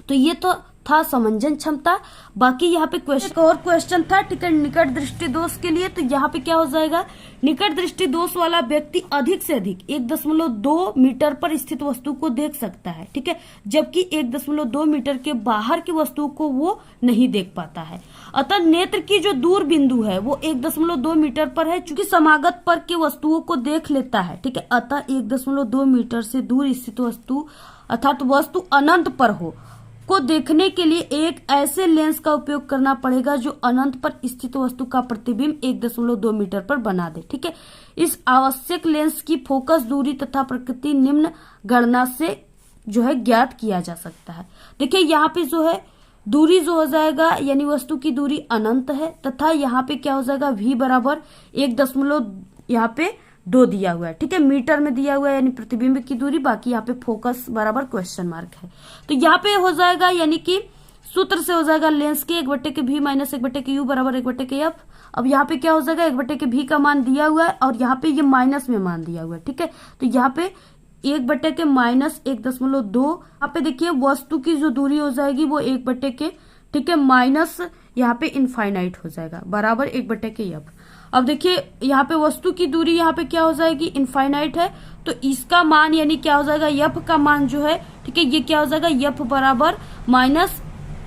तो ये तो था समंजन क्षमता। बाकी यहाँ पे क्वेश्चन और क्वेश्चन था, ठीक है, निकट दृष्टि दोष के लिए। तो यहाँ पे क्या हो जाएगा, निकट दृष्टि दोष वाला व्यक्ति अधिक से अधिक 1.2 मीटर पर स्थित वस्तु को देख सकता है, ठीक है, जबकि 1.2 मीटर के बाहर की वस्तु को वो नहीं देख पाता है। अतः नेत्र की जो दूर बिंदु है वो 1.2 मीटर पर है, चूंकि समागत पर के वस्तुओं को देख लेता है, ठीक है। अतः 1.2 मीटर से दूर स्थित वस्तु अर्थात वस्तु अनंत पर हो को देखने के लिए एक ऐसे लेंस का उपयोग करना पड़ेगा जो अनंत पर स्थित वस्तु का प्रतिबिंब 1.2 मीटर पर बना दे, ठीक है। इस आवश्यक लेंस की फोकस दूरी तथा प्रकृति निम्न गणना से जो है ज्ञात किया जा सकता है। देखिए यहाँ पे जो है दूरी जो हो जाएगा यानी वस्तु की दूरी अनंत है, तथा यहाँ पे क्या हो जाएगा, v बराबर 1.2 दिया हुआ है, ठीक है, मीटर में दिया हुआ है यानी प्रतिबिंब की दूरी, बाकी यहाँ पे फोकस बराबर क्वेश्चन मार्क है। तो यहाँ पे हो जाएगा यानी कि सूत्र से हो जाएगा लेंस के 1/v माइनस 1/u बराबर 1/f। अब यहाँ पे क्या हो जाएगा, 1/v का मान दिया हुआ है और यहाँ पे ये माइनस में मान दिया हुआ है, ठीक है। तो यहाँ पे 1 बटे के माइनस 1.2। यहाँ पे देखिए वस्तु की जो दूरी हो जाएगी वो 1 बटे के, ठीक है, माइनस यहाँ पे इनफाइनाइट हो जाएगा बराबर 1 बटे के यफ। अब देखिए यहाँ पे वस्तु की दूरी यहाँ पे क्या हो जाएगी, इनफाइनाइट है, तो इसका मान यानी क्या हो जाएगा, यफ का मान जो है, ठीक है, ये क्या हो जाएगा, यफ बराबर माइनस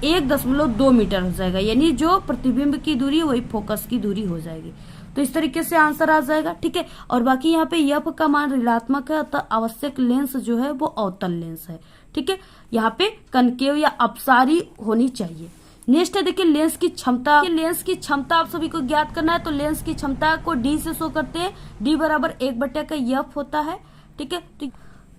1.2 मीटर हो जाएगा, यानी जो प्रतिबिंब की दूरी है वही फोकस की दूरी हो जाएगी। तो इस तरीके से आंसर आ जाएगा, ठीक है। और बाकी यहाँ पे यफ का मान ऋणात्मक है, अतः आवश्यक लेंस जो है वो अवतल लेंस है, ठीक है। यहाँ पे कनकेव या अपसारी होनी चाहिए। नेक्स्ट है देखिए लेंस की क्षमता। लेंस की क्षमता आप सभी को ज्ञात करना है, तो लेंस की क्षमता को डी से शो करते हैं, डी बराबर 1 बटे का यफ होता है, ठीक है।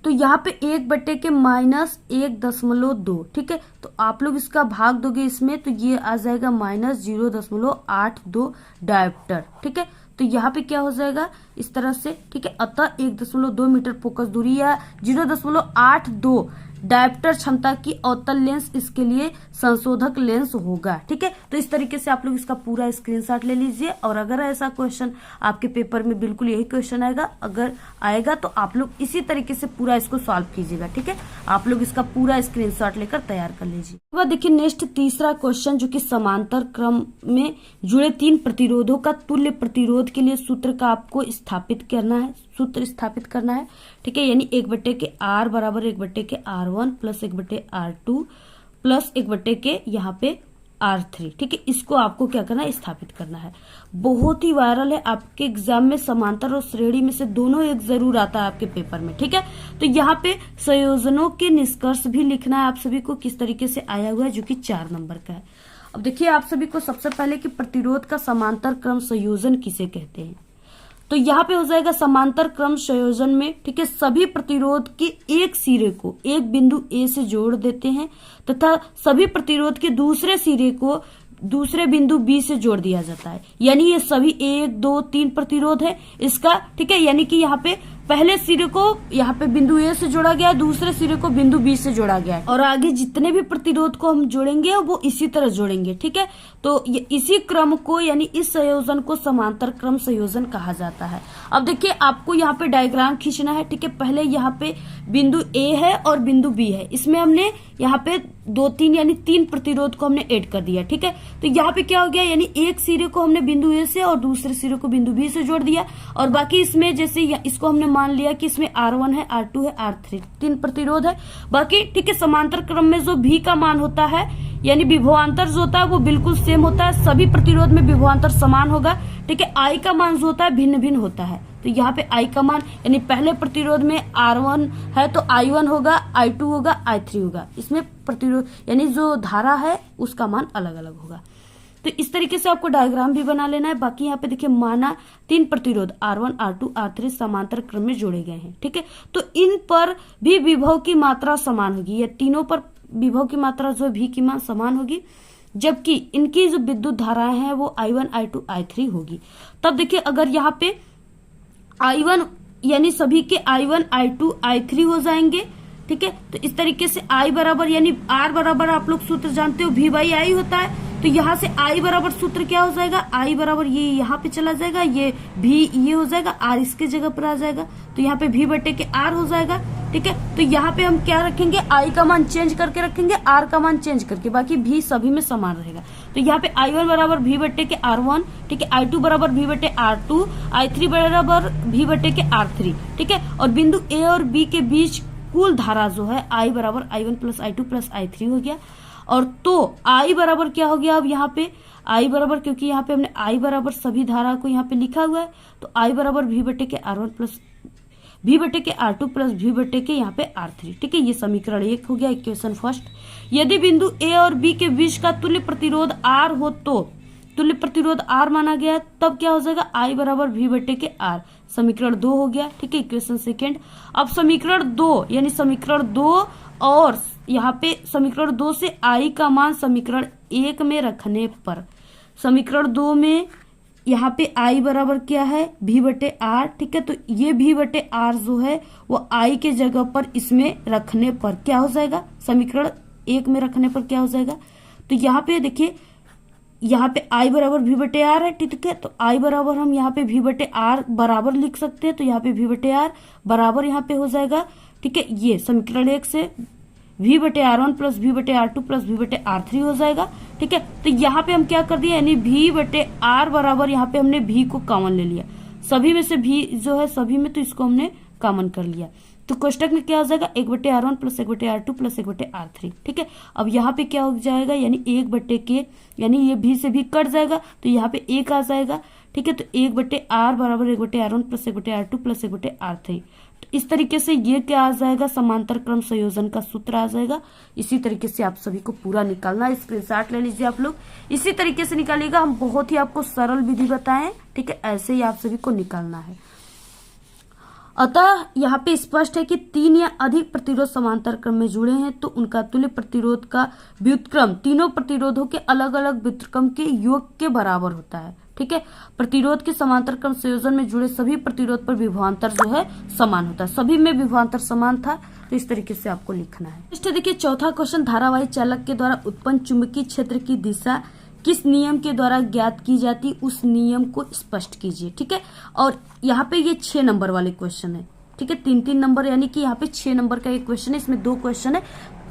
तो यहाँ पे 1 बटे के माइनस 1.2, ठीक है, तो आप लोग इसका भाग दोगे इसमें, तो ये आ जाएगा माइनस 0.82 डायोप्टर, ठीक है। तो यहाँ पे क्या हो जाएगा इस तरह से, ठीक है, अतः 1.2 मीटर फोकस दूरी या 0.82 डायोप्टर क्षमता की अवतल लेंस इसके लिए संशोधक लेंस होगा, ठीक है। तो इस तरीके से आप लोग इसका पूरा स्क्रीनशॉट ले लीजिए, और अगर ऐसा क्वेश्चन आपके पेपर में बिल्कुल यही क्वेश्चन आएगा, अगर आएगा तो आप लोग इसी तरीके से पूरा इसको सॉल्व कीजिएगा, ठीक है। आप लोग इसका पूरा स्क्रीनशॉट लेकर तैयार कर लीजिए। उसके बाद देखिए नेक्स्ट तीसरा क्वेश्चन, जो कि समांतर क्रम में जुड़े 3 प्रतिरोधों का तुल्य प्रतिरोध के लिए सूत्र का आपको स्थापित करना है, सूत्र स्थापित करना है, ठीक है, यानी 1 बटे के R बराबर 1 बटे के R1 प्लस 1 बटे R2 प्लस 1 बटे के यहाँ पे R3, ठीक है। इसको आपको क्या करना है, स्थापित करना है। बहुत ही वायरल है, आपके एग्जाम में समांतर और श्रेणी में से दोनों एक जरूर आता है आपके पेपर में, ठीक है। तो यहाँ पे संयोजनों के निष्कर्ष भी लिखना है आप सभी को, किस तरीके से आया हुआ है, जो कि 4 नंबर का है। अब देखिए आप सभी को सबसे पहले कि प्रतिरोध का समांतर क्रम संयोजन किसे कहते हैं। तो यहाँ पे हो जाएगा समांतर क्रम संयोजन में, ठीक है, सभी प्रतिरोध के एक सिरे को एक बिंदु ए से जोड़ देते हैं तथा सभी प्रतिरोध के दूसरे सिरे को दूसरे बिंदु बी से जोड़ दिया जाता है, यानी ये सभी 1, 2, 3 प्रतिरोध है इसका, ठीक है। यानी कि यहाँ पे पहले सिरे को यहाँ पे बिंदु ए से जोड़ा गया, दूसरे सिरे को बिंदु बी से जोड़ा गया है, और आगे जितने भी प्रतिरोध को हम जोड़ेंगे वो इसी तरह जोड़ेंगे, ठीक है। तो ये इसी क्रम को यानी इस संयोजन को समांतर क्रम संयोजन कहा जाता है। अब देखिए आपको यहाँ पे डायग्राम खींचना है, ठीक है। पहले यहाँ पे बिंदु ए है और बिंदु बी है, इसमें हमने यहाँ पे 2, 3 यानी 3 प्रतिरोध को हमने ऐड कर दिया, ठीक है। तो यहाँ पे क्या हो गया, यानी एक सिरे को हमने बिंदु ए से और दूसरे सिरे को बिंदु बी से जोड़ दिया, और बाकी इसमें जैसे इसको हमने मान लिया कि इसमें R1 है, R2 है, R3 3 प्रतिरोध है बाकी, ठीक है। समांतर क्रम में जो भी का मान होता है यानी विभवांतर जो होता है वो बिल्कुल सेम होता है, सभी प्रतिरोध में विभवांतर समान होगा, ठीक है। I का मान जो होता है भिन्न भिन्न होता है, तो यहाँ पे I का मान यानी पहले प्रतिरोध में R1 है तो I1 होगा, I2 होगा, I3 होगा, इसमें प्रतिरोध यानी जो धारा है उसका मान अलग अलग होगा। तो इस तरीके से आपको डायग्राम भी बना लेना है। बाकी यहाँ पे देखिए माना 3 प्रतिरोध R1, R2, R3 समांतर क्रम में जोड़े गए हैं, ठीक है। तो इन पर भी विभव की मात्रा समान होगी, ये तीनों पर विभव की मात्रा जो भी की मान समान होगी, जबकि इनकी जो विद्युत धाराएं हैं वो I1, I2, I3 होगी। तब देखिए अगर यहाँ पे I1 यानी सभी के I1, I2, I3 हो जाएंगे, ठीक है। तो इस तरीके से I बराबर यानी R बराबर आप लोग सूत्र जानते हो V बाई I होता है, तो यहाँ से I बराबर सूत्र क्या हो जाएगा, I बराबर ये यहाँ पे चला जाएगा, ये V ये हो जाएगा, R इसके जगह पर आ जाएगा, तो यहाँ पे V बटे के R हो जाएगा, ठीक है। तो यहाँ पे हम क्या रखेंगे, I का मान चेंज करके रखेंगे, R का मान चेंज करके, बाकी V सभी में समान रहेगा। तो यहाँ पे I1 बराबर V बटे के R1, ठीक है, I2 बराबर V बटे R2, I3 बराबर V बटे के R3, ठीक है। और बिंदु A और B के बीच कुल धारा जो है I बराबर I1 plus I2 plus I3 हो गया। और तो I बराबर क्या हो गया, अब यहाँ पे I बराबर, क्योंकि यहाँ पे हमने I बराबर सभी धारा को यहाँ पे लिखा हुआ है, तो I बराबर V बटे के R1 प्लस V बटे के R2 प्लस V बटे के यहाँ पे R3, ठीक है। ये समीकरण 1 हो गया, इक्वेशन फर्स्ट। यदि बिंदु A और B के बीच का तुल्य प्रतिरोध R हो तो तुल्य प्रतिरोध R माना गया, तब क्या हो जाएगा, I बराबर V बटे के R, समीकरण 2 हो गया, ठीक है, इक्वेशन सेकेंड। अब समीकरण 2 यानी समीकरण 2 और यहाँ पे समीकरण 2 से I का मान समीकरण 1 में रखने पर, समीकरण 2 में यहाँ पे I बराबर क्या है, V बटे R, ठीक है। तो ये V बटे R जो है वो I के जगह पर इसमें रखने पर क्या हो जाएगा, समीकरण 1 में रखने पर क्या हो जाएगा, तो यहाँ पे देखिए यहाँ पे I बराबर V बटे आर है, ठीक है। तो I बराबर हम यहाँ पे V बटे आर बराबर लिख सकते हैं, तो यहाँ पे V बटे आर बराबर यहाँ पे हो जाएगा, ठीक है। ये समीकरण 1 से V बटे R1 प्लस V बटे R2 प्लस V बटे R3 हो जाएगा, ठीक है। तो यहाँ पे हम क्या कर दिए, यानी V बटे R बराबर यहाँ पे हमने V को कॉमन ले लिया, सभी में से V जो है सभी में, तो इसको हमने कॉमन कर लिया। तो कोष्टक में क्या हो जाएगा, 1 बटे R1 प्लस 1 बटे R2 प्लस 1 बटे R3, ठीक है। अब यहाँ पे क्या हो जाएगा, यानी 1 बटे के, यानी ये भी से भी कट जाएगा, तो यहाँ पे 1 आ जाएगा, ठीक है। तो 1 बटे R बराबर 1 बटे R1 प्लस 1 बटे R2 प्लस 1 बटे R3। तो इस तरीके से ये क्या आ जाएगा, समांतर क्रम संयोजन का सूत्र आ जाएगा। इसी तरीके से आप सभी को पूरा निकालना है, स्क्रीनशॉट ले लीजिए आप लोग, इसी तरीके से निकालिएगा। हम बहुत ही आपको सरल विधि बताएं, ठीक है, ऐसे ही आप सभी को निकालना है। अतः यहाँ पे स्पष्ट है कि 3 या अधिक प्रतिरोध समांतर क्रम में जुड़े हैं तो उनका तुल्य प्रतिरोध का व्युत्क्रम तीनों प्रतिरोधों के अलग अलग व्युत्क्रम के योग के बराबर होता है, ठीक है। प्रतिरोध के समांतर क्रम संयोजन में जुड़े सभी प्रतिरोध पर विभवांतर जो है समान होता है, सभी में विभवांतर समान था, तो इस तरीके से आपको लिखना है। नेक्स्ट देखिए चौथा क्वेश्चन, धारावाही चालक के द्वारा उत्पन्न चुंबकीय क्षेत्र की दिशा किस नियम के द्वारा ज्ञात की जाती, उस नियम को स्पष्ट कीजिए, ठीक है। और यहाँ पे ये 6 नंबर वाले क्वेश्चन है, ठीक है, 3-3 नंबर, यानी कि यहाँ पे 6 नंबर का एक क्वेश्चन है, इसमें 2 क्वेश्चन है,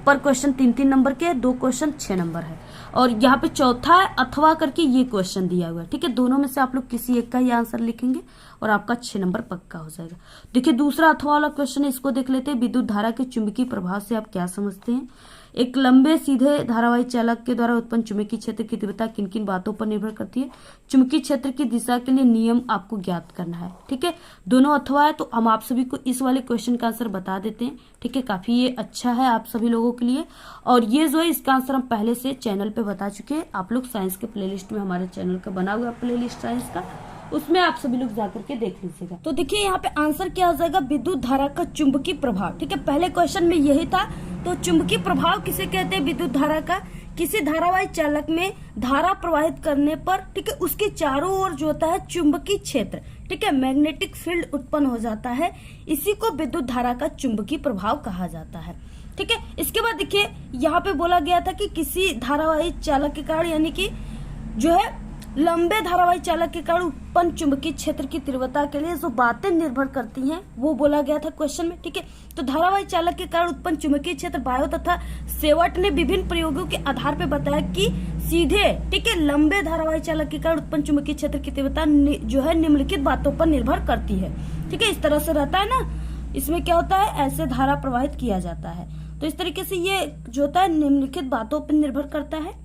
पर क्वेश्चन 3-3 नंबर के, 2 क्वेश्चन 6 नंबर है। और यहाँ पे चौथा है अथवा करके ये क्वेश्चन दिया हुआ है, ठीक है। दोनों में से आप लोग किसी एक का ही आंसर लिखेंगे और आपका 6 नंबर पक्का हो जाएगा। देखिए दूसरा अथवा वाला क्वेश्चन है, इसको देख लेते हैं। विद्युत धारा के चुंबकीय प्रभाव से आप क्या समझते हैं। एक लंबे सीधे धारावाही चालक के द्वारा उत्पन्न चुंबकीय क्षेत्र की तीव्रता किन किन बातों पर निर्भर करती है। चुंबकीय क्षेत्र की दिशा के लिए नियम आपको ज्ञात करना है, ठीक है। दोनों अथवा है, तो हम आप सभी को इस वाले क्वेश्चन का आंसर बता देते हैं, ठीक है। काफी ये अच्छा है आप सभी लोगों के लिए, और ये जो है इसका आंसर हम पहले से चैनल पे बता चुके हैं। आप लोग साइंस के प्लेलिस्ट में, हमारे चैनल का बना हुआ प्लेलिस्ट साइंस का, उसमें आप सभी लोग जाकर के देख लीजिएगा। तो देखिए यहाँ पे आंसर क्या हो जाएगा, विद्युत धारा का चुंबकीय प्रभाव, ठीक है। पहले क्वेश्चन में यही था, तो चुंबकीय प्रभाव किसे कहते हैं, विद्युत धारा का किसी धारावाही चालक में धारा प्रवाहित करने पर, ठीक है, उसके चारों ओर जो होता है चुंबकीय क्षेत्र, ठीक है, मैग्नेटिक फील्ड उत्पन्न हो जाता है, इसी को विद्युत धारा का चुंबकीय प्रभाव कहा जाता है, ठीक है। इसके बाद देखिए यहाँ पे बोला गया था कि किसी धारावाही चालक के कारण, यानी कि जो है लंबे धारावाही चालक के कारण उत्पन्न चुंबकीय क्षेत्र की तीव्रता के लिए जो बातें निर्भर करती हैं वो बोला गया था क्वेश्चन में, ठीक है। तो धारावाही चालक के कारण उत्पन्न चुंबकीय क्षेत्र बायो तथा सेवट ने विभिन्न प्रयोगों के आधार पर बताया कि सीधे, ठीक है, लंबे धारावाही चालक के कारण उत्पन्न चुंबकीय क्षेत्र की तीव्रता जो है निम्नलिखित बातों पर निर्भर करती है, ठीक है। इस तरह से रहता है ना, इसमें क्या होता है, ऐसे धारा प्रवाहित किया जाता है। तो इस तरीके से ये जो होता है निम्नलिखित बातों पर निर्भर करता है।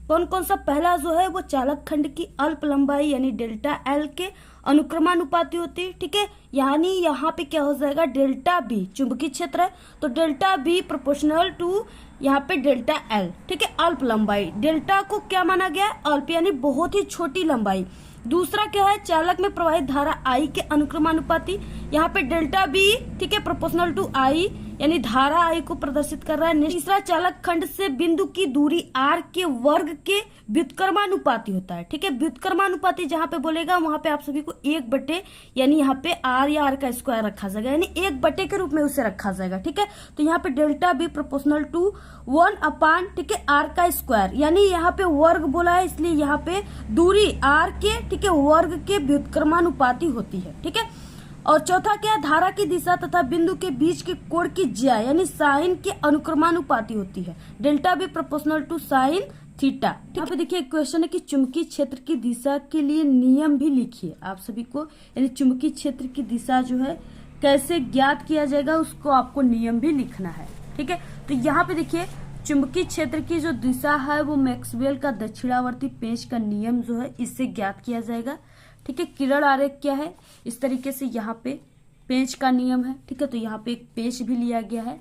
कौन कौन सा, पहला जो है वो चालक खंड की अल्प लंबाई यानी डेल्टा एल के अनुक्रमानुपाती होती है, ठीक है। यानी यहाँ पे क्या हो जाएगा, डेल्टा बी चुंबकीय क्षेत्र है, तो डेल्टा बी प्रोपोर्शनल टू यहाँ पे डेल्टा एल, ठीक है। अल्प लंबाई, डेल्टा को क्या माना गया है, अल्प, यानी बहुत ही छोटी लंबाई। दूसरा क्या है, चालक में प्रवाहित धारा आई के अनुक्रमानुपाती, यहाँ पे डेल्टा बी, ठीक है, प्रोपोर्शनल टू आई, यानी धारा आई को प्रदर्शित कर रहा है। तीसरा, चालक खंड से बिंदु की दूरी आर के वर्ग के व्युत्क्रमानुपाती होता है, ठीक है। व्युत्क्रमानुपाती जहाँ पे बोलेगा वहां पे आप सभी को 1 बटे, यानी यहाँ पे आर या आर का स्क्वायर रखा जाएगा, यानी 1 बटे के रूप में उसे रखा जाएगा, ठीक है। तो यहाँ पे डेल्टा बी प्रोपोर्शनल टू 1/, ठीक है, आर का स्क्वायर, यानी यहाँ पे वर्ग बोला है, इसलिए यहाँ पे दूरी आर के, ठीक है, वर्ग के व्युत्क्रमानुपाती होती है, ठीक है। और चौथा क्या, धारा की दिशा तथा बिंदु के बीच के कोण की ज्या यानी साइन के अनुक्रमानुपाती होती है, delta B proportional to sine theta. यहाँ पे देखिए क्वेश्चन है कि चुंबकीय क्षेत्र की दिशा के लिए नियम भी लिखिए आप सभी को, यानी चुंबकीय क्षेत्र की दिशा जो है कैसे ज्ञात किया जाएगा उसको आपको नियम भी लिखना है, ठीक है। तो यहाँ पे देखिए चुंबकीय क्षेत्र की जो दिशा है वो मैक्सवेल का दक्षिणावर्ती पेंच का नियम जो है इससे ज्ञात किया जाएगा, ठीक है। किरण आरेख क्या है, इस तरीके से यहाँ पे पेंच का नियम है, ठीक है। तो यहाँ पे एक पेंच भी लिया गया है।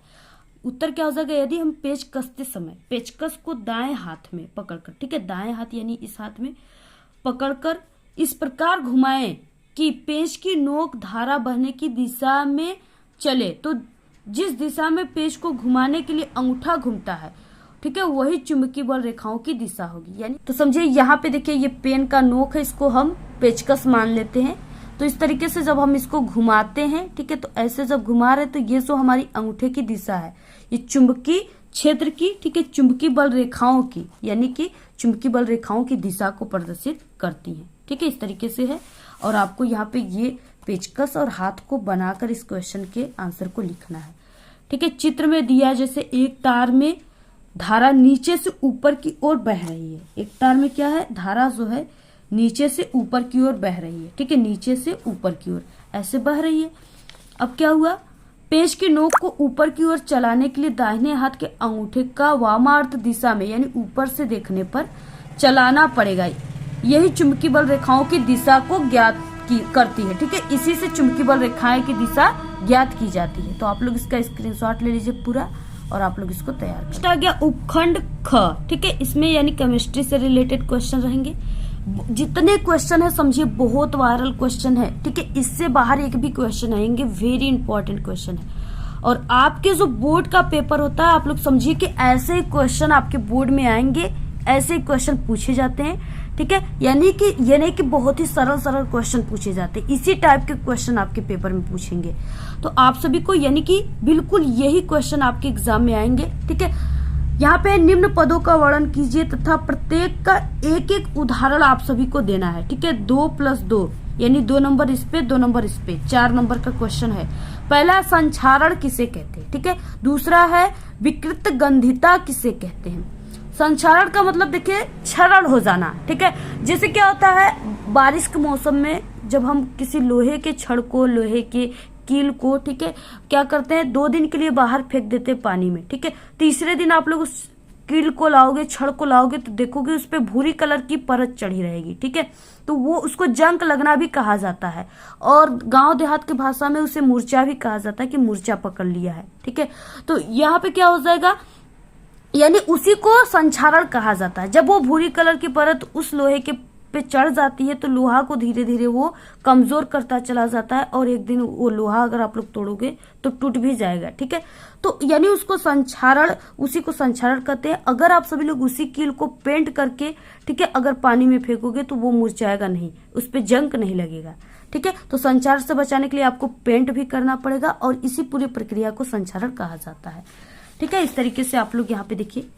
उत्तर क्या हो जाएगा, यदि हम पेच कसते समय पेचकस को दाएं हाथ में पकड़कर, ठीक है, दाएं हाथ यानी इस हाथ में पकड़कर इस प्रकार घुमाएं कि पेच की नोक धारा बहने की दिशा में चले, तो जिस दिशा में पेच को घुमाने के लिए अंगूठा घूमता है, ठीक है, वही चुंबकीय बल रेखाओं की दिशा होगी। यानी तो समझिए यहाँ पे देखिए ये पेन का नोक है, इसको हम पेचकस मान लेते हैं। तो इस तरीके से जब हम इसको घुमाते हैं, ठीक है, तो ऐसे जब घुमा रहे तो ये जो हमारी अंगूठे की दिशा है ये चुंबकीय क्षेत्र की, ठीक है, चुंबकीय बल रेखाओं की, यानी कि चुंबकीय बल रेखाओं की दिशा को प्रदर्शित करती है। ठीक है, इस तरीके से है। और आपको यहाँ पे ये पेचकस और हाथ को बनाकर इस क्वेश्चन के आंसर को लिखना है। ठीक है, चित्र में दिया जैसे एक तार में धारा नीचे से ऊपर की ओर बह रही है। एक तार में क्या है, धारा जो है नीचे से ऊपर की ओर बह रही है। ठीक है, नीचे से ऊपर की ओर ऐसे बह रही है। अब क्या हुआ, पेंच की नोक को ऊपर की ओर चलाने के लिए दाहिने हाथ के अंगूठे का वामार्थ दिशा में, यानी ऊपर से देखने पर चलाना पड़ेगा। यही चुंबकीय बल रेखाओं की दिशा को ज्ञात करती है। ठीक है, इसी से चुंबकीय बल रेखाएं की दिशा ज्ञात की जाती है। तो आप लोग इसका स्क्रीनशॉट ले लीजिए पूरा और आप लोग इसको तैयार करें। आ गया उपखंड ख। ठीक है, इसमें यानी केमिस्ट्री से रिलेटेड क्वेश्चन रहेंगे। जितने क्वेश्चन है समझिए बहुत वायरल क्वेश्चन है। ठीक है, इससे बाहर एक भी क्वेश्चन आएंगे, वेरी इंपॉर्टेंट क्वेश्चन है। और आपके जो बोर्ड का पेपर होता है, आप लोग समझिए कि ऐसे ही क्वेश्चन आपके बोर्ड में आएंगे, ऐसे ही क्वेश्चन पूछे जाते हैं। ठीक है, यानी कि ये नहीं कि बहुत ही सरल सरल क्वेश्चन पूछे जाते हैं, इसी टाइप के क्वेश्चन आपके पेपर में पूछेंगे। तो आप सभी को यानी कि बिल्कुल यही क्वेश्चन आपके एग्जाम में आएंगे। ठीक है, यहाँ पे निम्न पदों का वर्णन कीजिए तथा प्रत्येक का एक एक उदाहरण आप सभी को देना है। ठीक है, 2+2 यानी 2 नंबर इस पे 2 नंबर इस पे, 4 नंबर का क्वेश्चन है। पहला संक्षारण किसे कहते हैं। ठीक है, दूसरा है विकृत गंधिता किसे कहते हैं। संक्षारण का मतलब देखिए क्षरण हो जाना। ठीक है, जैसे क्या होता है बारिश के मौसम में जब हम किसी लोहे के छड़ को, लोहे के कील को, ठीक है, क्या करते हैं 2 दिन के लिए बाहर फेंक देते हैं पानी में। ठीक है, तीसरे दिन आप लोग उस कील को लाओगे, छड़ को लाओगे तो देखोगे उस पे भूरी कलर की परत चढ़ी रहेगी। ठीक है, तो वो उसको जंक लगना भी कहा जाता है और गांव देहात की भाषा में उसे मूर्छा भी कहा जाता है कि मूर्छा पकड़ लिया है। ठीक है, तो यहाँ पे क्या हो जाएगा, यानी उसी को संक्षारण कहा जाता है। जब वो भूरी कलर की परत उस लोहे के पे चढ़ जाती है तो लोहा को धीरे धीरे वो कमजोर करता चला जाता है और एक दिन वो लोहा अगर आप लोग तोड़ोगे तो टूट भी जाएगा। ठीक है, तो यानी उसको संक्षारण, उसी को संक्षारण कहते हैं। अगर आप सभी लोग उसी कील को पेंट करके, ठीक है, अगर पानी में फेंकोगे तो वो मुरझाएगा नहीं, उस पे जंक नहीं लगेगा। ठीक है, तो संक्षारण से बचाने के लिए आपको पेंट भी करना पड़ेगा और इसी पूरी प्रक्रिया को संक्षारण कहा जाता है। ठीक है, इस तरीके से आप लोग यहाँ पे देखिए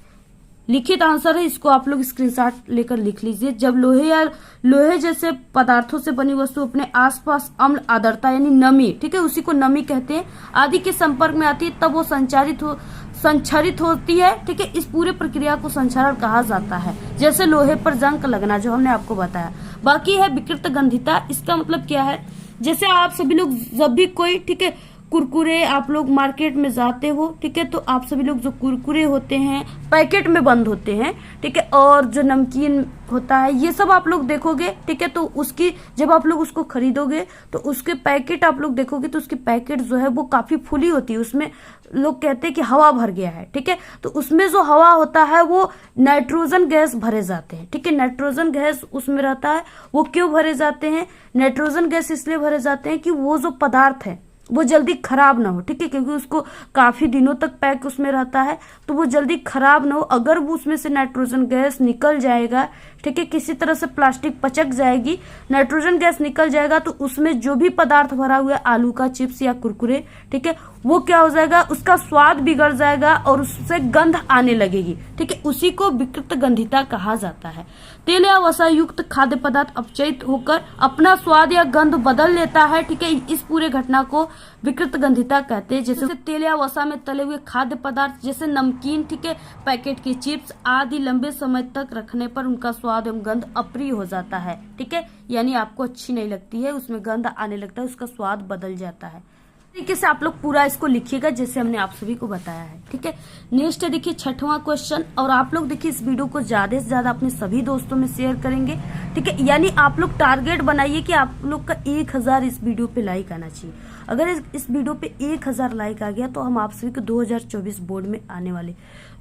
लिखित आंसर है, इसको आप लोग स्क्रीनशॉट लेकर लिख लीजिए। जब लोहे या लोहे जैसे पदार्थों से बनी वस्तु अपने आसपास अम्ल आर्द्रता यानी नमी, ठीक है, उसी को नमी कहते हैं, आदि के संपर्क में आती है तब वो संक्षारित होती है। ठीक है, इस पूरे प्रक्रिया को संक्षारण कहा जाता है। जैसे लोहे पर जंग लगना जो हमने आपको बताया। बाकी है विकृत गंधिता, इसका मतलब क्या है, जैसे आप सभी लोग जब भी कोई, ठीक है, कुरकुरे आप लोग मार्केट में जाते हो, ठीक है, तो आप सभी लोग जो कुरकुरे होते हैं पैकेट में बंद होते हैं, ठीक है, और जो नमकीन होता है ये सब आप लोग देखोगे। ठीक है, तो उसकी जब आप लोग उसको खरीदोगे तो उसके पैकेट आप लोग देखोगे तो उसकी पैकेट जो है वो काफी फुली होती है, उसमें लोग कहते हैं कि हवा भर गया है। ठीक है, तो उसमें जो हवा होता है वो नाइट्रोजन गैस भरे जाते हैं। ठीक है, नाइट्रोजन गैस उसमें रहता है। वो क्यों भरे जाते हैं, नाइट्रोजन गैस इसलिए भरे जाते हैं कि वो जो पदार्थ है वो जल्दी खराब ना हो। ठीक है, क्योंकि उसको काफी दिनों तक पैक उसमें रहता है तो वो जल्दी खराब ना हो। अगर वो उसमें से नाइट्रोजन गैस निकल जाएगा, ठीक है, किसी तरह से प्लास्टिक पचक जाएगी, नाइट्रोजन गैस निकल जाएगा तो उसमें जो भी पदार्थ भरा हुआ है, आलू का चिप्स या कुरकुरे, ठीक है, वो क्या हो जाएगा, उसका स्वाद बिगड़ जाएगा और उससे गंध आने लगेगी। ठीक है, उसी को विकृत गंधिता कहा जाता है। तेल या वसा युक्त खाद्य पदार्थ अपचयित होकर अपना स्वाद या गंध बदल लेता है। ठीक है, इस पूरे घटना को विकृत गंधिता कहते हैं। जैसे तेल या वसा में तले हुए खाद्य पदार्थ जैसे नमकीन, ठीक है, पैकेट की चिप्स आदि लंबे समय तक रखने पर उनका स्वाद एवं गंध अप्रिय हो जाता है। ठीक है, यानी आपको अच्छी नहीं लगती है, उसमें गंध आने लगता है, उसका स्वाद बदल जाता है। तरीके से आप लोग पूरा इसको लिखिएगा जैसे हमने आप सभी को बताया है। ठीक है, नेक्स्ट है देखिए 6वां क्वेश्चन, और आप लोग देखिए इस वीडियो को ज्यादा से ज्यादा अपने सभी दोस्तों में शेयर करेंगे। ठीक है, यानी आप लोग टारगेट बनाइए कि आप लोग का 1000 इस वीडियो पे लाइक आना चाहिए। अगर इस वीडियो पे 1000 लाइक आ गया तो हम आप सभी को 2024 बोर्ड में आने वाले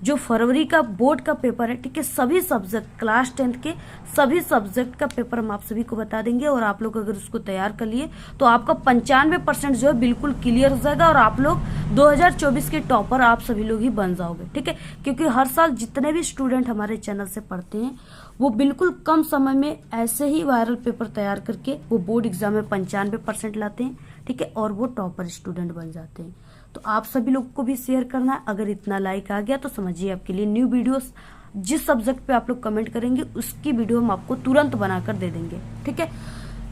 जो फरवरी का बोर्ड का पेपर है, ठीक है, सभी सब्जेक्ट क्लास 10 के सभी सब्जेक्ट का पेपर हम आप सभी को बता देंगे। और आप लोग अगर उसको तैयार कर लिए तो आपका 95% जो है बिल्कुल क्लियर हो जाएगा और आप लोग 2024 के टॉपर आप सभी लोग ही बन जाओगे। ठीक है, क्योंकि हर साल जितने भी स्टूडेंट हमारे चैनल से पढ़ते हैं वो बिल्कुल कम समय में ऐसे ही वायरल पेपर तैयार करके वो बोर्ड एग्जाम में 95% लाते हैं। ठीक है, और वो टॉपर स्टूडेंट बन जाते हैं। तो आप सभी लोग को भी शेयर करना है। अगर इतना लाइक आ गया तो समझिए आपके लिए न्यू वीडियोस जिस सब्जेक्ट पे आप लोग कमेंट करेंगे उसकी वीडियो हम आपको तुरंत बनाकर दे देंगे, ठीक है।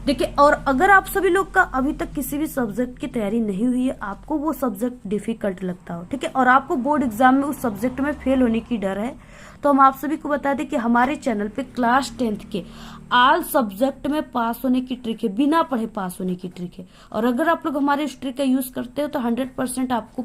देखिए, और अगर आप सभी लोग का अभी तक किसी भी सब्जेक्ट की तैयारी नहीं हुई है, आपको वो सब्जेक्ट डिफिकल्ट लगता हो, ठीक है, और आपको बोर्ड एग्जाम में उस सब्जेक्ट में फेल होने की डर है, तो हम आप सभी को बता दें कि हमारे चैनल पे क्लास 10th के ऑल सब्जेक्ट में पास होने की ट्रिक है, बिना पढ़े पास होने की ट्रिक है। और अगर आप लोग हमारे इस ट्रिक का यूज करते हो तो 100% आपको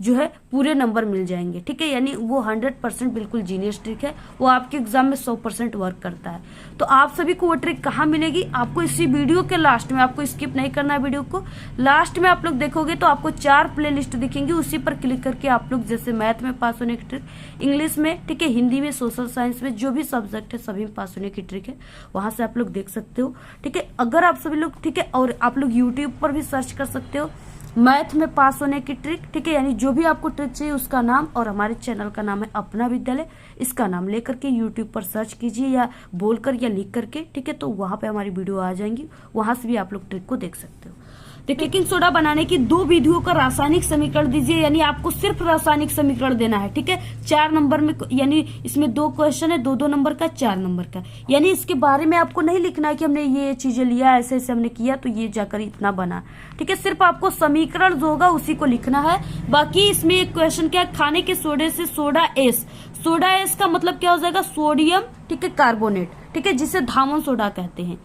जो है पूरे नंबर मिल जाएंगे, ठीक है। यानी वो 100% बिल्कुल जीनियस ट्रिक है, वो आपके एग्जाम में 100% वर्क करता है। तो आप सभी को वो ट्रिक कहाँ मिलेगी, आपको इसी वीडियो के लास्ट में, आपको स्किप नहीं करना है वीडियो को, लास्ट में आप लोग देखोगे तो आपको 4 प्ले लिस्ट दिखेंगी, उसी पर क्लिक करके आप लोग जैसे मैथ में पास होने की ट्रिक, इंग्लिश में, ठीक है, हिंदी में, सोशल साइंस में, जो भी सब्जेक्ट है सभी में पास होने की ट्रिक है, वहां से आप लोग देख सकते हो, ठीक है। अगर आप सभी लोग, ठीक है, और आप लोग यूट्यूब पर भी सर्च कर सकते हो मैथ में पास होने की ट्रिक, ठीक है, यानी जो भी आपको ट्रिक चाहिए उसका नाम, और हमारे चैनल का नाम है अपना विद्यालय, इसका नाम लेकर के यूट्यूब पर सर्च कीजिए या बोलकर या लिख करके, ठीक है, तो वहां पे हमारी वीडियो आ जाएंगी, वहां से भी आप लोग ट्रिक को देख सकते हो। देखिए, बेकिंग सोडा बनाने की 2 विधियों का रासायनिक समीकरण दीजिए, यानी आपको सिर्फ रासायनिक समीकरण देना है, ठीक है। 4 नंबर में, यानी इसमें 2 क्वेश्चन है, 2-2 नंबर का, 4 नंबर का, यानी इसके बारे में आपको नहीं लिखना है कि हमने ये चीजें लिया, ऐसे ऐसे हमने किया तो ये जाकर इतना बना, ठीक है। सिर्फ आपको समीकरण जो होगा उसी को लिखना है। बाकी इसमें एक क्वेश्चन क्या है, खाने के सोडे से सोडा एस, सोडा एस का मतलब क्या हो जाएगा, सोडियम, ठीक है, कार्बोनेट, ठीक है, जिसे धावन सोडा कहते हैं।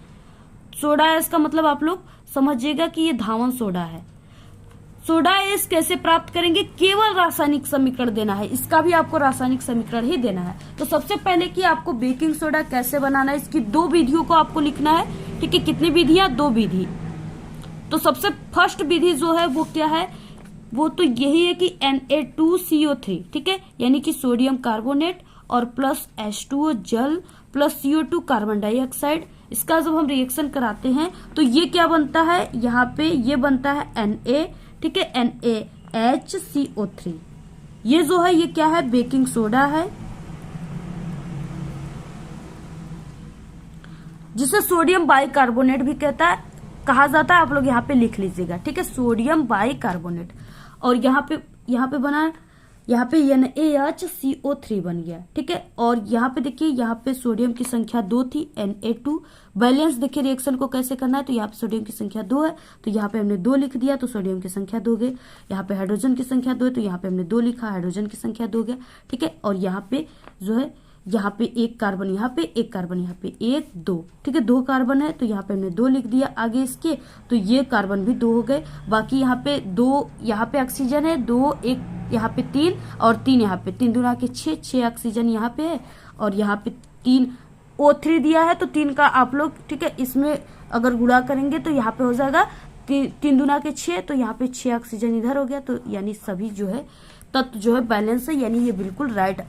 सोडा एस का मतलब आप लोग समझिएगा कि ये धावन सोडा है। सोडा एस कैसे प्राप्त करेंगे, केवल रासायनिक समीकरण देना है, इसका भी आपको रासायनिक समीकरण ही देना है। तो सबसे पहले कि आपको बेकिंग सोडा कैसे बनाना है, इसकी 2 विधियों को आपको लिखना है, ठीक है। कितनी विधियां, 2 विधि। तो सबसे फर्स्ट विधि जो है वो क्या है, वो तो यही है कि Na2CO3, ठीक है, यानी कि सोडियम कार्बोनेट और प्लस H2O जल प्लस CO2 कार्बन डाइऑक्साइड, इसका जब हम रिएक्शन कराते हैं तो ये क्या बनता है, यहाँ पे ये बनता है Na, ठीक है, NaHCO3, ये जो है ये क्या है, बेकिंग सोडा है, जिसे सोडियम बाइकार्बोनेट भी कहा जाता है, आप लोग यहाँ पे लिख लीजिएगा, ठीक है, सोडियम बाइकार्बोनेट। और यहाँ पे बना, यहाँ पे NaHCO3 बन गया, ठीक है। और यहाँ पे देखिए, यहाँ पे सोडियम की संख्या 2 थी, Na2, बैलेंस देखिए रिएक्शन को कैसे करना है, तो यहाँ पे सोडियम की संख्या 2 है तो यहाँ पे हमने 2 लिख दिया, तो सोडियम की संख्या 2 गई। यहाँ पे हाइड्रोजन की संख्या 2 है तो यहाँ पे हमने 2 लिखा, हाइड्रोजन की संख्या 2 गया, ठीक है। और यहाँ पे जो है, यहाँ पे 1 कार्बन, यहाँ पे 1 कार्बन, यहाँ पे 1 2, ठीक है, 2 कार्बन है तो यहाँ पे हमने 2 लिख दिया आगे इसके, तो ये कार्बन भी 2 हो गए। बाकी यहाँ पे 2, यहाँ पे ऑक्सीजन है 2, 1 यहाँ पे 3 और 3 यहाँ पे, 3 दूना के 6 ऑक्सीजन यहाँ पे है, और यहाँ पे 3 O3 दिया है तो 3 का आप लोग, ठीक है, इसमें अगर गुणा करेंगे तो यहाँ पे हो जाएगा 3 दूना के 6, तो यहाँ पे 6 ऑक्सीजन इधर हो गया, तो यानी सभी जो है तत्व जो है बैलेंस है, यानी ये बिल्कुल राइट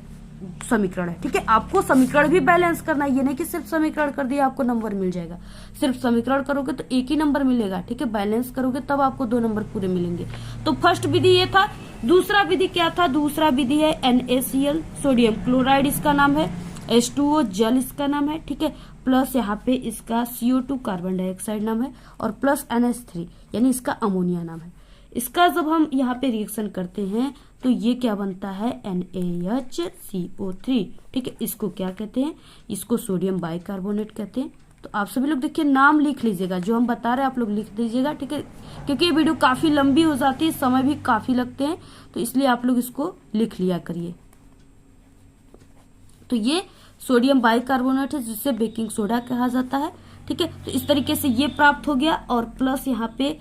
समीकरण है, ठीक है। आपको समीकरण भी बैलेंस करना है, ये नहीं कि सिर्फ समीकरण कर दिया आपको नंबर मिल जाएगा, सिर्फ समीकरण करोगे तो 1 ही नंबर मिलेगा, ठीक है, बैलेंस करोगे तब आपको 2 नंबर पूरे मिलेंगे। तो फर्स्ट विधि ये था। दूसरा विधि क्या था, दूसरा विधि है NaCl, सोडियम क्लोराइड इसका नाम है, H2O जल इसका नाम है, ठीक है, प्लस यहाँ पे इसका CO2 कार्बन डाइऑक्साइड नाम है, और प्लस NH3 यानी इसका अमोनिया नाम है। इसका जब हम यहाँ पे रिएक्शन करते हैं तो ये क्या बनता है, NaHCO3, ठीक है, इसको क्या कहते हैं, इसको सोडियम बाइकार्बोनेट कहते हैं। तो आप सभी लोग देखिए नाम लिख लीजिएगा, जो हम बता रहे हैं आप लोग लिख दीजिएगा, ठीक है, क्योंकि ये वीडियो काफी लंबी हो जाती है, समय भी काफी लगते हैं, तो इसलिए आप लोग इसको लिख लिया करिए। तो ये सोडियम बाइकार्बोनेट है जिसे बेकिंग सोडा कहा जाता है, ठीक है। तो इस तरीके से ये प्राप्त हो गया, और प्लस यहाँ पे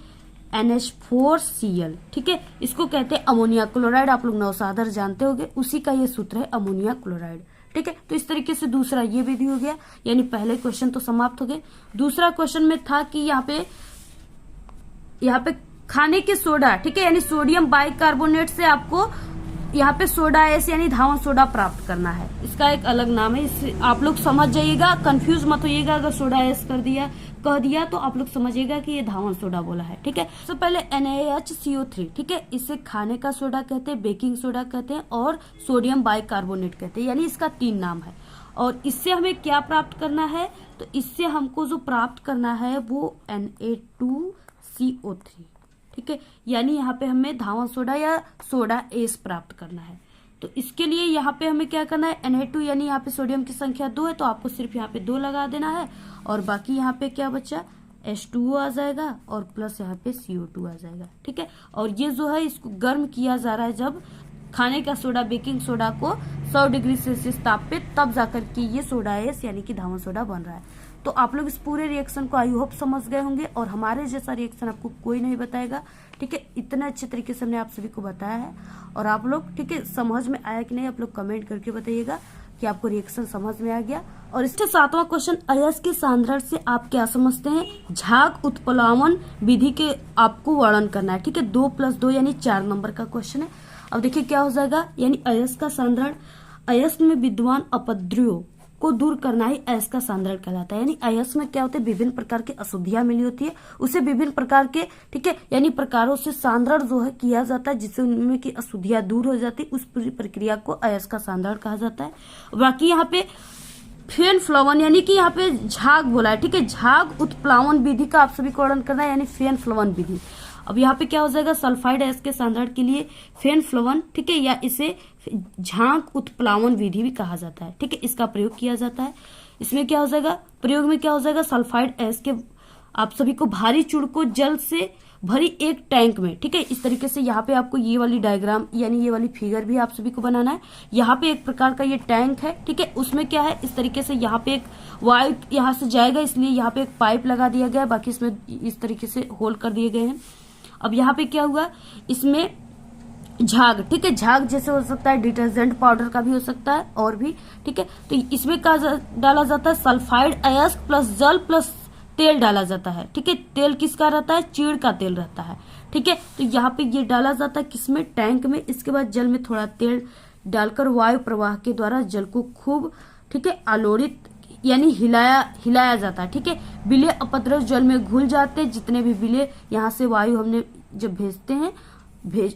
NH4Cl, ठीक है, इसको कहते हैं अमोनिया क्लोराइड, आप लोग नवसादर जानते होंगे, उसी का ये सूत्र है अमोनिया क्लोराइड, ठीक है। तो इस तरीके से दूसरा ये विधि हो गया, यानी पहले क्वेश्चन तो समाप्त हो गए। दूसरा क्वेश्चन में था कि यहाँ पे खाने के सोडा, ठीक है, यानी सोडियम बाइकार्बोनेट से आपको यहाँ पे सोडा एस यानी धावन सोडा प्राप्त करना है, इसका एक अलग नाम है, इससे आप लोग समझ जाइएगा, कंफ्यूज मत होइएगा। अगर सोडा एस कह दिया तो आप लोग समझिएगा कि ये धावन सोडा बोला है, ठीक है। सबसे पहले NaHCO3, ठीक है, इसे खाने का सोडा कहते हैं, बेकिंग सोडा कहते हैं, और सोडियम बाइकार्बोनेट कहते हैं, यानी इसका 3 नाम है। और इससे हमें क्या प्राप्त करना है, तो इससे हमको जो प्राप्त करना है वो Na2CO3, ठीक है, यानी यहाँ पे हमें धावन सोडा या सोडा एस प्राप्त करना है। तो इसके लिए यहाँ पे हमें क्या करना है, Na2 यानी यहाँ पे सोडियम की संख्या 2 है तो आपको सिर्फ यहाँ पे 2 लगा देना है और बाकी यहाँ पे क्या बचा, H2O आ जाएगा और प्लस यहाँ पे CO2 आ जाएगा। ठीक है, और ये जो है इसको गर्म किया जा रहा है जब खाने का सोडा बेकिंग सोडा को 100 डिग्री सेल्सियस ताप पे, तब जाकर के ये सोडा एस यानी कि धावन सोडा बन रहा है। तो आप लोग इस पूरे रिएक्शन को आई होप समझ गए होंगे और हमारे जैसा रिएक्शन आपको कोई नहीं बताएगा। ठीक है, इतना अच्छे तरीके से हमने आप सभी को बताया है और आप लोग ठीक है समझ में आया कि नहीं, आप लोग कमेंट करके बताइएगा कि आपको रिएक्शन समझ में आ गया। और इसके 7वां क्वेश्चन, अयस्क सांद्रण से आप क्या समझते हैं, झाग उत्प्लावन विधि के आपको वर्णन करना है। ठीक है, 2+2 यानी 4 नंबर का क्वेश्चन है। अब देखिए क्या हो जाएगा, यानी अयस्क का सांद्रण, अयस्क में विद्यमान अपद्रव्यों को दूर करना ही अयस्क का सांद्रण कहलाता है। यानी अयस्क में क्या होता है, विभिन्न प्रकार की अशुद्धियां मिली होती है, उसे विभिन्न प्रकार के ठीक है यानी प्रकारों से सांद्रण जो है किया जाता है जिससे उनमें की अशुद्धियां दूर हो जाती है, उस पूरी प्रक्रिया को अयस्क का सांद्रण कहा जाता है। बाकी यहाँ पे फेन फ्लवन यानी कि यहाँ पे झाग बोला है। ठीक है, झाग उत्प्लावन विधि का आप सभी को वर्णन करना है यानी फेन फ्लवन विधि। अब यहाँ पे क्या हो जाएगा, सल्फाइड अयस्क के सांद्रण के लिए फेन फ्लवन ठीक है या इसे झाग उत्प्लावन विधि भी कहा जाता है। ठीक है, इसका प्रयोग किया जाता है। इसमें क्या हो जाएगा, प्रयोग में क्या हो जाएगा, सल्फाइड अयस्क के आप सभी को भारी चूड़ को जल से भरी एक टैंक में, ठीक है, इस तरीके से यहाँ पे आपको ये वाली डायग्राम यानी ये वाली फिगर भी आप सभी को बनाना है। यहाँ पे एक प्रकार का ये टैंक है। ठीक है, उसमें क्या है, इस तरीके से यहाँ पे एक वायु यहाँ से जाएगा इसलिए यहाँ पे एक पाइप लगा दिया गया है, बाकी इसमें इस तरीके से होल कर दिए गए हैं। अब यहाँ पे क्या हुआ, इसमें झाग, ठीक है, झाग जैसे हो सकता है डिटर्जेंट पाउडर का भी हो सकता है और भी। ठीक है, तो इसमें क्या डाला जाता है, सल्फाइड अयस्क प्लस जल प्लस तेल डाला जाता है। ठीक है, तेल किसका रहता है, चीड़ का तेल रहता है। ठीक है, तो यहाँ पे ये डाला जाता है किसमें, टैंक में। इसके बाद जल में थोड़ा तेल डालकर वायु प्रवाह के द्वारा जल को खूब ठीक है आलोड़ित यानी हिलाया जाता है। ठीक है, विलेय अपद्रव्य जल में घुल जाते हैं, जितने भी विलेय यहाँ से वायु हमने जब भेजते हैं,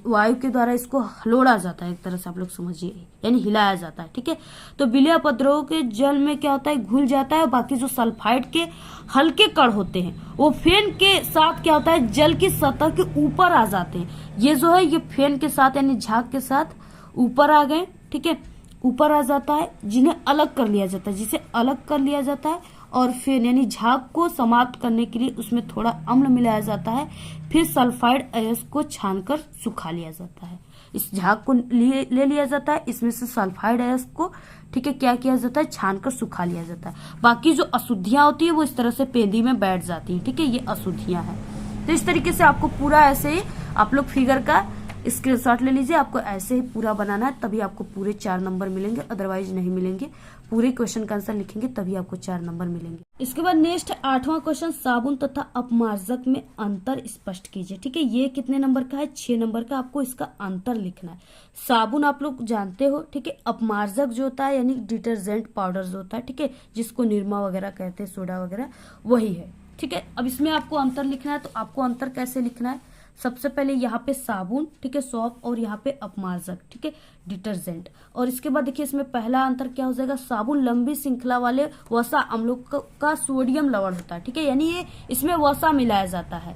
वायु के द्वारा इसको हलोड़ा जाता है, एक तरह से आप लोग समझिए यानी हिलाया जाता है। ठीक है, तो विलेय अपद्रव्यों के जल में क्या होता है, घुल जाता है। बाकी जो सल्फाइड के हल्के कण होते हैं वो फेन के साथ क्या होता है, जल की सतह के ऊपर आ जाते हैं। ये जो है ये फेन के साथ यानी झाग के साथ ऊपर आ गए। ठीक है, ऊपर आ जाता है, जिन्हें अलग कर लिया जाता है, जिसे अलग कर लिया जाता है और फेन यानी झाग को समाप्त करने के लिए उसमें थोड़ा अम्ल मिलाया जाता है। फिर सल्फाइड अयस्क को छानकर सुखा लिया जाता है। इस झाग को ले लिया जाता है, इसमें से सल्फाइड अयस्क को ठीक है क्या किया जाता है, छानकर सुखा लिया जाता है। बाकी जो अशुद्धियां होती है वो इस तरह से पेंदी में बैठ जाती है। ठीक है, ये अशुद्धियां हैं। तो इस तरीके से आपको पूरा ऐसे ही आप लोग फिगर का स्क्रीनशॉट ले लीजिए। आपको ऐसे ही पूरा बनाना है, तभी आपको पूरे 4 नंबर मिलेंगे, अदरवाइज नहीं मिलेंगे। पूरे क्वेश्चन का आंसर लिखेंगे तभी आपको 4 नंबर मिलेंगे। इसके बाद नेक्स्ट 8वां क्वेश्चन, साबुन तथा अपमार्जक में अंतर स्पष्ट कीजिए। ठीक है, ये कितने नंबर का है, 6 नंबर का। आपको इसका अंतर लिखना है। साबुन आप लोग जानते हो, ठीक है, अपमार्जक जो होता है यानी डिटर्जेंट पाउडर जो होता है, ठीक है, जिसको निरमा वगैरह कहते हैं, सोडा वगैरह, वही है। ठीक है, अब इसमें आपको अंतर लिखना है। तो आपको अंतर कैसे लिखना है, सबसे पहले यहाँ पे साबुन, ठीक है, सॉप, और यहाँ पे अपमार्जक, ठीक है, डिटर्जेंट। और इसके बाद देखिए इसमें पहला अंतर क्या हो जाएगा, साबुन लंबी श्रृंखला वाले वसा अम्लों का सोडियम लवण होता है। ठीक है, यानी ये इसमें वसा मिलाया जाता है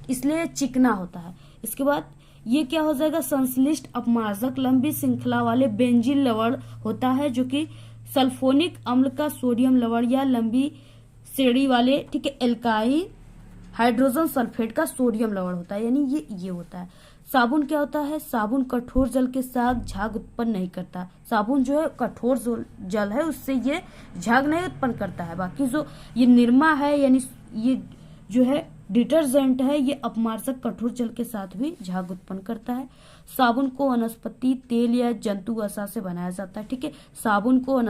इसलिए चिकना होता है। इसके बाद ये क्या हो जाएगा, संश्लिष्ट अपमार्जक लंबी श्रृंखला वाले बेंजीन लवण होता है, जो कि सल्फोनिक अम्ल का सोडियम लवण या लंबी श्रेणी वाले ठीक है एल्काइल हाइड्रोजन सल्फेट का सोडियम लवण होता है, यानी ये होता है। साबुन क्या होता है, साबुन कठोर जल के साथ झाग उत्पन्न नहीं करता। साबुन जो है कठोर जल है उससे ये झाग नहीं उत्पन्न करता है। बाकी जो ये निरमा है यानी ये जो है डिटर्जेंट है, ये अपमार्जक कठोर जल के साथ भी झाग उत्पन्न करता है। साबुन को वनस्पति तेल या जंतु वसा से बनाया जाता है। ठीक है, साबुन को